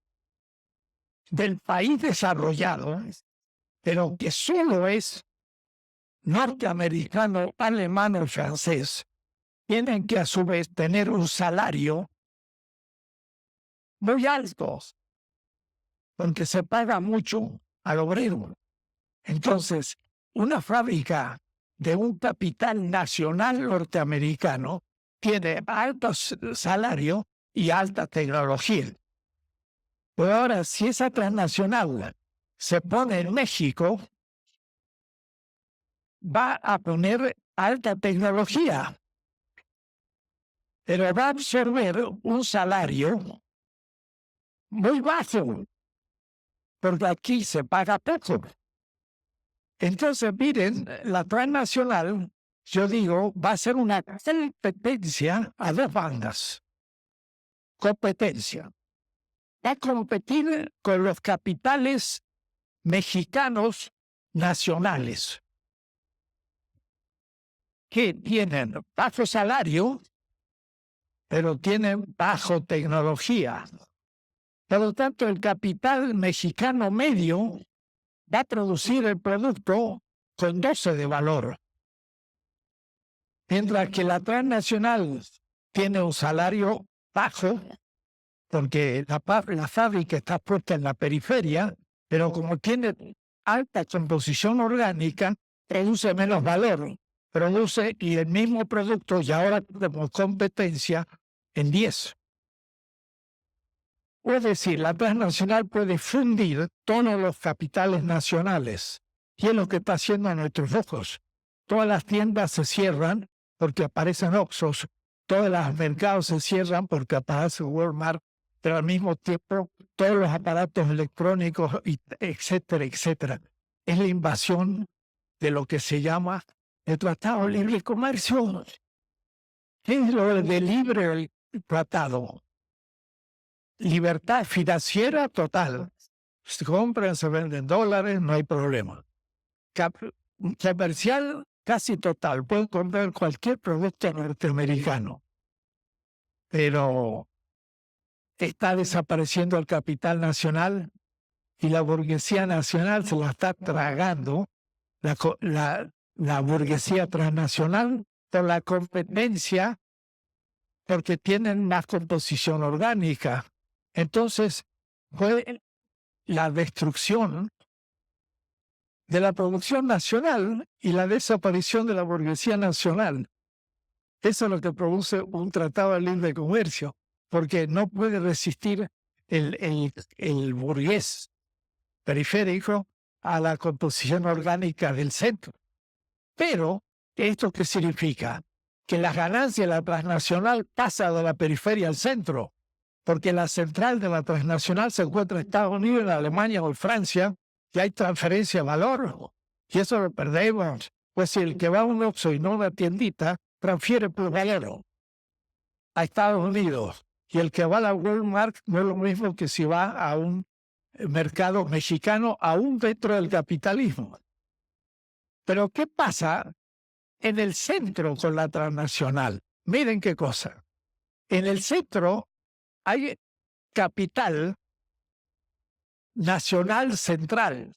del país desarrollado, pero que solo es norteamericano, alemán o francés, tienen que a su vez tener un salario muy alto, porque se paga mucho al obrero. Entonces, una fábrica de un capital nacional norteamericano tiene alto salario y alta tecnología. Pero ahora, si esa transnacional se pone en México, va a poner alta tecnología, pero va a absorber un salario muy bajo, porque aquí se paga poco. Entonces, miren, la transnacional, yo digo, va a ser una competencia a dos bandas. Competencia. Va a competir con los capitales mexicanos nacionales, que tienen bajo salario, pero tienen bajo tecnología. Por lo tanto, el capital mexicano medio va a producir el producto con 12 de valor, mientras que la transnacional tiene un salario bajo, porque la fábrica está puesta en la periferia, pero como tiene alta composición orgánica, produce menos valor. Produce y el mismo producto, y ahora tenemos competencia en 10. Es decir, la transnacional puede fundir todos los capitales nacionales. Y es lo que está haciendo a nuestros ojos. Todas las tiendas se cierran porque aparecen Oxxos. Todos los mercados se cierran porque aparece Walmart. Pero al mismo tiempo, todos los aparatos electrónicos, etcétera, etcétera. Es la invasión de lo que se llama el Tratado de Libre Comercio. ¿Qué es lo de libre tratado? Libertad financiera total. Se compran, se venden dólares, no hay problema. Comercial casi total. Pueden comprar cualquier producto norteamericano. Pero está desapareciendo el capital nacional y la burguesía nacional se la está tragando. La burguesía transnacional por la competencia, porque tienen más composición orgánica. Entonces, fue la destrucción de la producción nacional y la desaparición de la burguesía nacional. Eso es lo que produce un tratado de libre comercio, porque no puede resistir el burgués periférico a la composición orgánica del centro. Pero, ¿esto qué significa? Que las ganancias de la transnacional pasan de la periferia al centro, porque la central de la transnacional se encuentra en Estados Unidos, en Alemania o en Francia, y hay transferencia de valor, y eso lo perdemos. Pues si el que va a un Oxxo y no a una tiendita, transfiere por valor a Estados Unidos, y el que va a la Walmart no es lo mismo que si va a un mercado mexicano, aún dentro del capitalismo. Pero ¿qué pasa en el centro con la transnacional? Miren qué cosa. En el centro hay capital nacional central.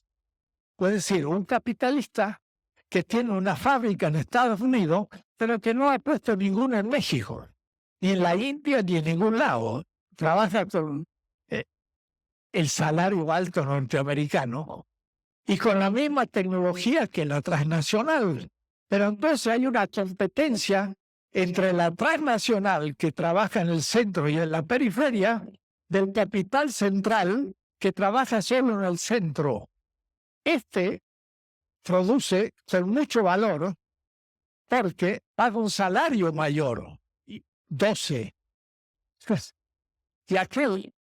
Puede decir, un capitalista que tiene una fábrica en Estados Unidos, pero que no ha puesto ninguna en México, ni en la India, ni en ningún lado. Trabaja con el salario alto norteamericano y con la misma tecnología que la transnacional. Pero entonces hay una competencia entre la transnacional que trabaja en el centro y en la periferia del capital central que trabaja solo en el centro. Este produce con mucho valor porque paga un salario mayor, 12. Y aquel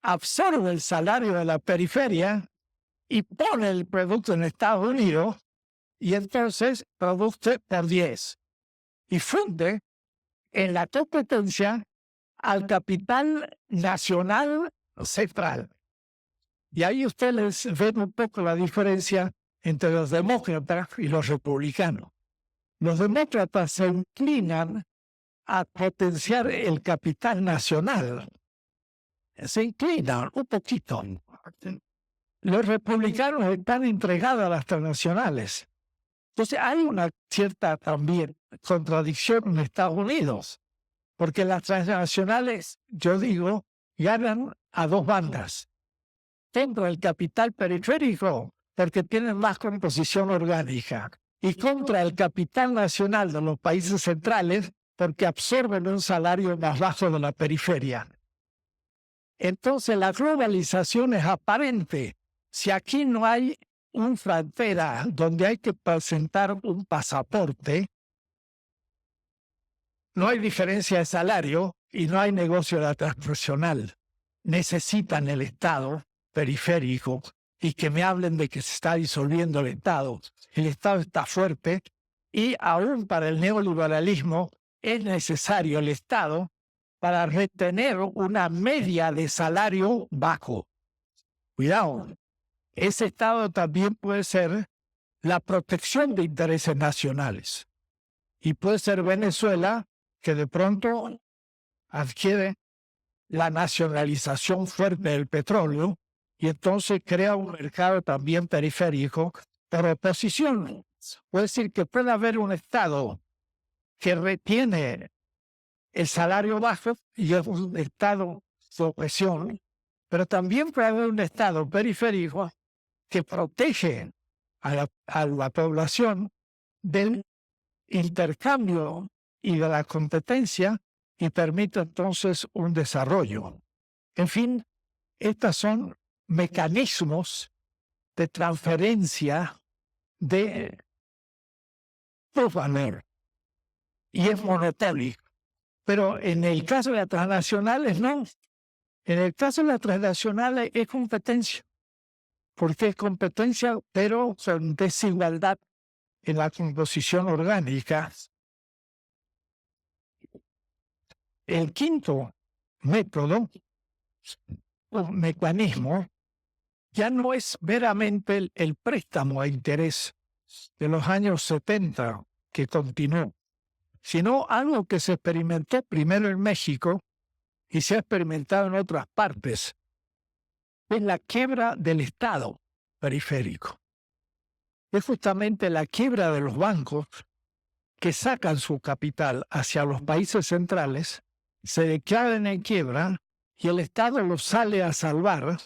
absorbe el salario de la periferia y pone el producto en Estados Unidos y entonces produce por 10 y funde en la competencia al capital nacional central. Y ahí ustedes ven un poco la diferencia entre los demócratas y los republicanos. Los demócratas se inclinan a potenciar el capital nacional. Se inclinan un poquito. Los republicanos están entregados a las transnacionales. Entonces hay una cierta también contradicción en Estados Unidos, porque las transnacionales, yo digo, ganan a dos bandas. Contra el capital periférico, porque tienen más composición orgánica, y contra el capital nacional de los países centrales, porque absorben un salario más bajo de la periferia. Entonces la globalización es aparente. Si aquí no hay una frontera donde hay que presentar un pasaporte, no hay diferencia de salario y no hay negocio transnacional. Necesitan el Estado periférico y que me hablen de que se está disolviendo el Estado. El Estado está fuerte y aún para el neoliberalismo es necesario el Estado para retener una media de salario bajo. Cuidado, ese Estado también puede ser la protección de intereses nacionales. Y puede ser Venezuela, que de pronto adquiere la nacionalización fuerte del petróleo y entonces crea un mercado también periférico por oposición. Puede decir que puede haber un Estado que retiene el salario bajo y es un Estado de opresión, pero también puede haber un Estado periférico que protege a la población del intercambio y de la competencia y permite entonces un desarrollo. En fin, estos son mecanismos de transferencia de valor y es monetario. Pero en el caso de las transnacionales, no. En el caso de las transnacionales es competencia, porque es competencia, pero con desigualdad en la composición orgánica. El quinto método, un mecanismo, ya no es meramente el préstamo a interés de los años 70 que continuó, sino algo que se experimentó primero en México y se ha experimentado en otras partes, es la quiebra del Estado periférico. Es justamente la quiebra de los bancos que sacan su capital hacia los países centrales, se declaran en quiebra y el Estado los sale a salvar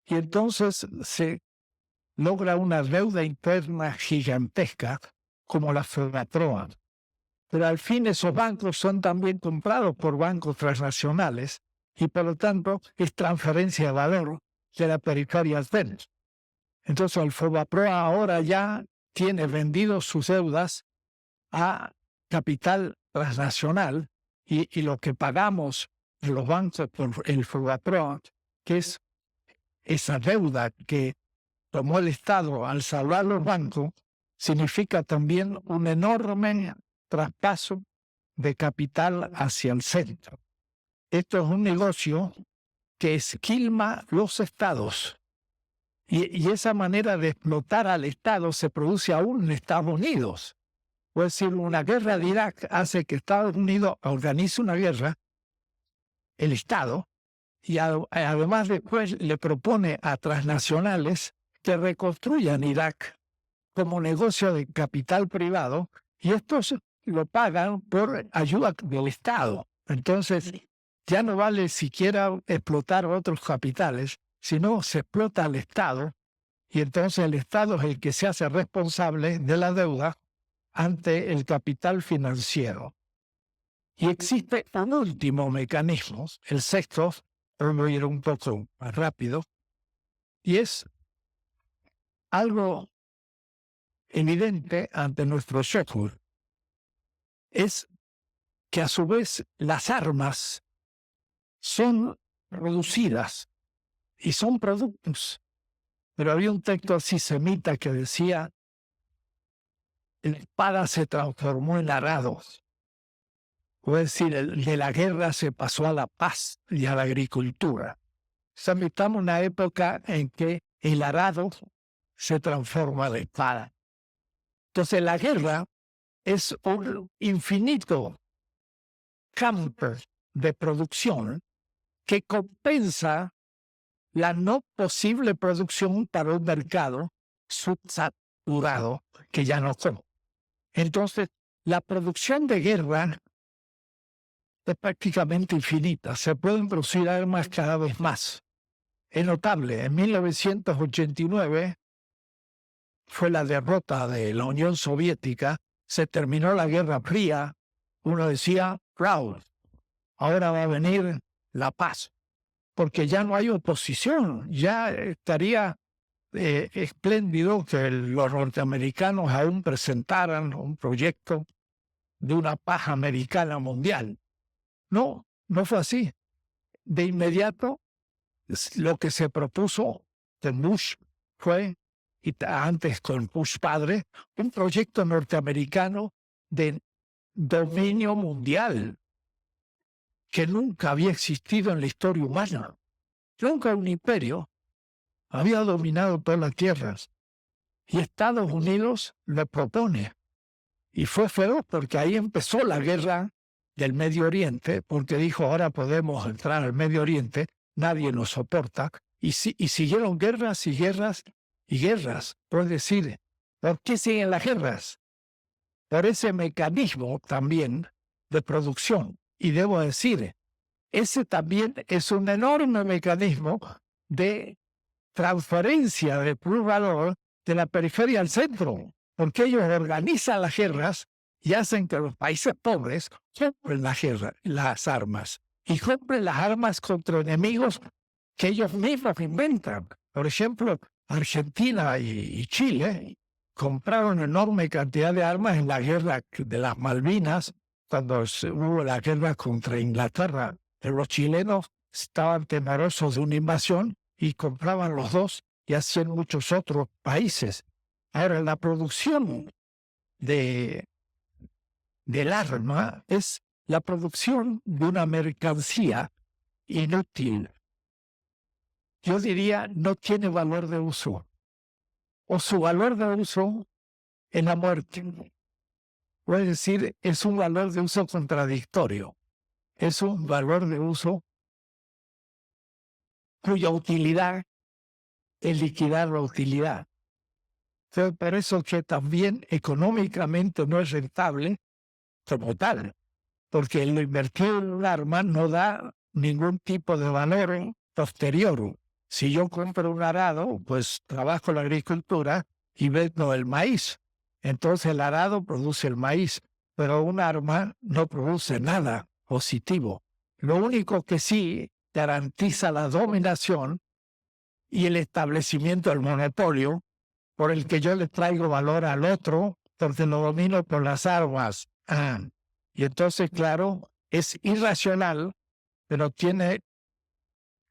y entonces se logra una deuda interna gigantesca como la Fenatroa. Pero al fin esos bancos son también comprados por bancos transnacionales y por lo tanto es transferencia de valor de la periferia al centro. Entonces el Fobaproa ahora ya tiene vendido sus deudas a capital transnacional y lo que pagamos los bancos por el Fobaproa, que es esa deuda que tomó el Estado al salvar los bancos, significa también un enorme traspaso de capital hacia el centro. Esto es un negocio que esquilma los estados. Y esa manera de explotar al Estado se produce aún en Estados Unidos. Puede decir, una guerra de Irak hace que Estados Unidos organice una guerra, el Estado, y además después le propone a transnacionales que reconstruyan Irak como negocio de capital privado, y estos lo pagan por ayuda del Estado. Entonces, ya no vale siquiera explotar otros capitales, sino se explota al Estado, y entonces el Estado es el que se hace responsable de la deuda ante el capital financiero. Y existe un último mecanismo, el sexto, voy a ir un poco más rápido, y es algo evidente ante nuestro shock, es que a su vez las armas son reducidas y son productos. Pero había un texto antisemita que decía: la espada se transformó en arados. Es decir, de la guerra se pasó a la paz y a la agricultura. Estamos en una época en que el arado se transforma en espada. Entonces la guerra es un infinito campo de producción que compensa la no posible producción para un mercado subsaturado que ya no come. Entonces, la producción de guerra es prácticamente infinita. Se pueden producir armas cada vez más. Es notable, en 1989 fue la derrota de la Unión Soviética, se terminó la Guerra Fría, uno decía, proud, ahora va a venir la paz, porque ya no hay oposición, ya estaría espléndido que los norteamericanos aún presentaran un proyecto de una paz americana mundial. No, no fue así. De inmediato, lo que se propuso de Bush fue, y antes con Bush padre, un proyecto norteamericano de dominio mundial que nunca había existido en la historia humana. Nunca un imperio había dominado todas las tierras. Y Estados Unidos le propone. Y fue feroz porque ahí empezó la guerra del Medio Oriente, porque dijo, ahora podemos entrar al Medio Oriente, nadie nos soporta. Y siguieron guerras y guerras y guerras. Por decir, ¿por qué siguen las guerras? Por ese mecanismo también de producción. Y debo decir, ese también es un enorme mecanismo de transferencia de puro valor de la periferia al centro, porque ellos organizan las guerras y hacen que los países pobres compren las armas, y compren las armas contra enemigos que ellos mismos inventan. Por ejemplo, Argentina y Chile compraron enorme cantidad de armas en la guerra de las Malvinas, cuando hubo la guerra contra Inglaterra. Los chilenos estaban temerosos de una invasión y compraban los dos, y hacían muchos otros países. Ahora, la producción del arma es la producción de una mercancía inútil. Yo diría, no tiene valor de uso. O su valor de uso es la muerte. Es decir, es un valor de uso contradictorio. Es un valor de uso cuya utilidad es liquidar la utilidad. Pero eso que también económicamente no es rentable como tal, porque lo invertido en un arma no da ningún tipo de valor posterior. Si yo compro un arado, pues trabajo en la agricultura y vendo el maíz. Entonces el arado produce el maíz, pero un arma no produce nada positivo. Lo único que sí garantiza la dominación y el establecimiento del monopolio por el que yo le traigo valor al otro, porque lo domino por las armas. Y entonces, claro, es irracional, pero tiene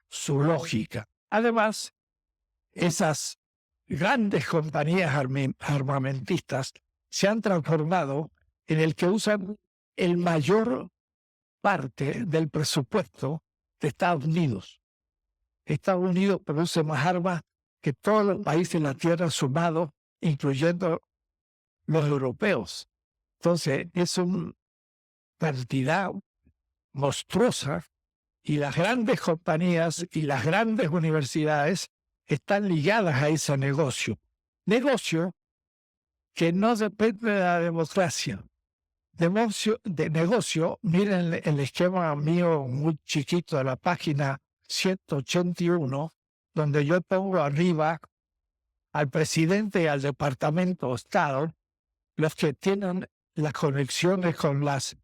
su lógica. Además, esas grandes compañías armamentistas se han transformado en el que usan el mayor parte del presupuesto de Estados Unidos. Estados Unidos produce más armas que todos los países de la Tierra sumados, incluyendo los europeos. Entonces, es una cantidad monstruosa, y las grandes compañías y las grandes universidades están ligadas a ese negocio. Negocio que no depende de la democracia. Negocio, miren el esquema mío muy chiquito de la página 181, donde yo pongo arriba al presidente y al Departamento de Estado, los que tienen las conexiones con las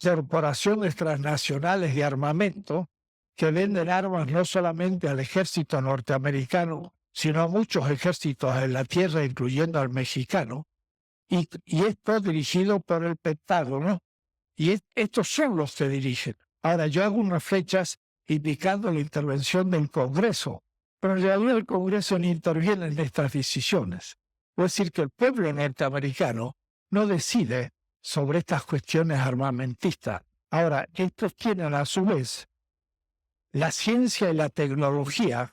corporaciones transnacionales de armamento que venden armas no solamente al ejército norteamericano, sino a muchos ejércitos en la tierra, incluyendo al mexicano, y esto dirigido por el Pentágono, y estos son los que dirigen. Ahora, yo hago unas flechas indicando la intervención del Congreso, pero en realidad el Congreso no interviene en estas decisiones. Es decir, que el pueblo norteamericano no decide sobre estas cuestiones armamentistas. Ahora, estos tienen a su vez la ciencia y la tecnología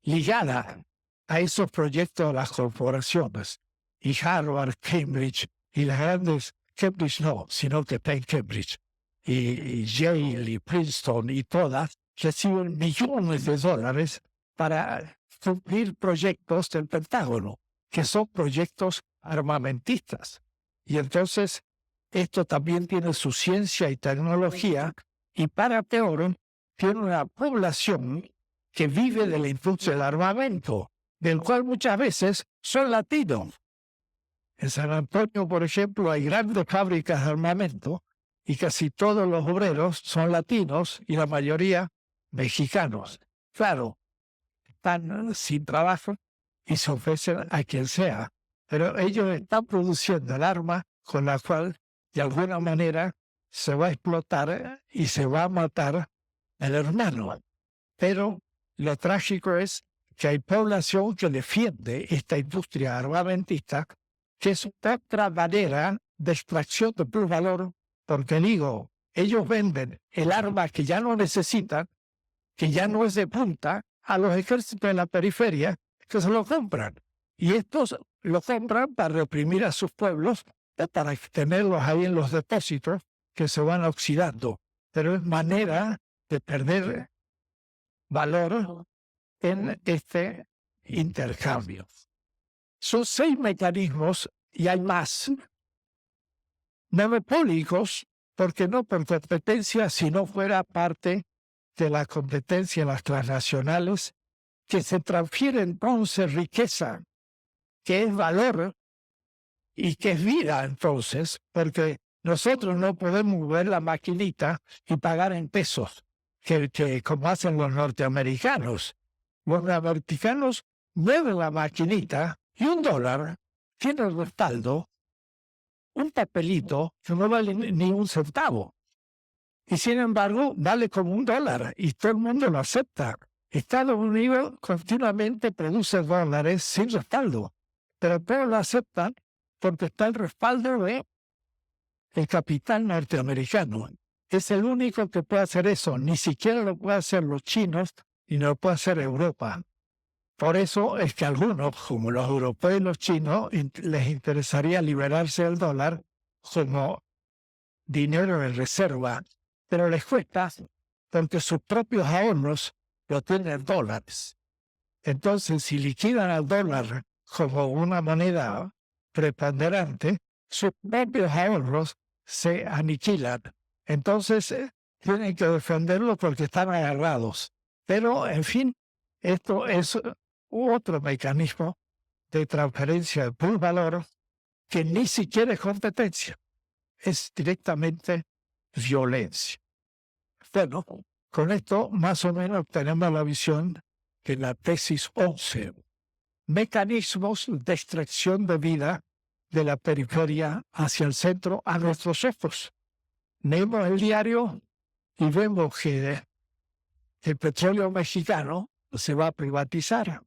ligada a esos proyectos de las corporaciones. Y Harvard, Cambridge, y las grandes, Cambridge no, sino que está en Cambridge, y Yale y Princeton y todas, reciben millones de dólares para cumplir proyectos del Pentágono, que son proyectos armamentistas. Y entonces, esto también tiene su ciencia y tecnología, y para peor, tiene una población que vive de la industria del armamento, del cual muchas veces son latinos. En San Antonio, por ejemplo, hay grandes fábricas de armamento y casi todos los obreros son latinos y la mayoría mexicanos. Claro, están sin trabajo y se ofrecen a quien sea, pero ellos están produciendo el arma con la cual, de alguna manera, se va a explotar y se va a matar el hermano. Pero lo trágico es que hay población que defiende esta industria armamentista, que es otra manera de extracción de plusvalor, porque digo, ellos venden el arma que ya no necesitan, que ya no es de punta, a los ejércitos de la periferia que se lo compran. Y estos lo compran para reprimir a sus pueblos, para tenerlos ahí en los depósitos que se van oxidando. Pero es manera de perder valor en este intercambio. Son 6 mecanismos y hay más monopólicos, porque no por competencia, si no fuera parte de la competencia en las transnacionales, que se transfiere entonces riqueza, que es valor y que es vida entonces, porque nosotros no podemos mover la maquinita y pagar en pesos, que como hacen los norteamericanos. Los norteamericanos mueven la maquinita y $1 tiene el respaldo, un papelito que no vale ni un centavo. Y sin embargo, vale como $1 y todo el mundo lo acepta. Estados Unidos continuamente produce dólares sin respaldo, pero todos lo aceptan porque está el respaldo de el capital norteamericano. Es el único que puede hacer eso. Ni siquiera lo puede hacer los chinos y no lo puede hacer Europa. Por eso es que a algunos, como los europeos y los chinos, les interesaría liberarse del dólar como dinero en reserva, pero les cuesta porque sus propios ahorros lo tienen dólares. Entonces, si liquidan al dólar como una moneda preponderante, sus propios ahorros se aniquilan. Entonces, tienen que defenderlo porque están agarrados. Pero, en fin, esto es otro mecanismo de transferencia de plusvalor que ni siquiera es competencia, es directamente violencia. Bueno, con esto más o menos tenemos la visión de la tesis 11. Mecanismos de extracción de vida de la periferia hacia el centro a nuestros ojos. Leemos el diario y vemos que el petróleo mexicano se va a privatizar,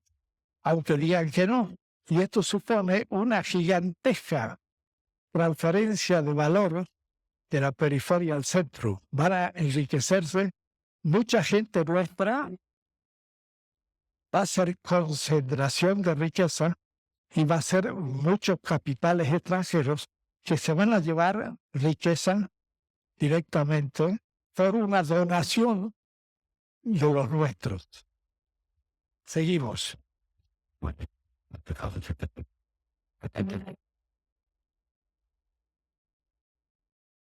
aunque digan que no. Y esto supone una gigantesca transferencia de valor de la periferia al centro. Van a enriquecerse mucha gente nuestra, va a ser concentración de riqueza y va a ser muchos capitales extranjeros que se van a llevar riqueza directamente por una donación de los nuestros. Seguimos.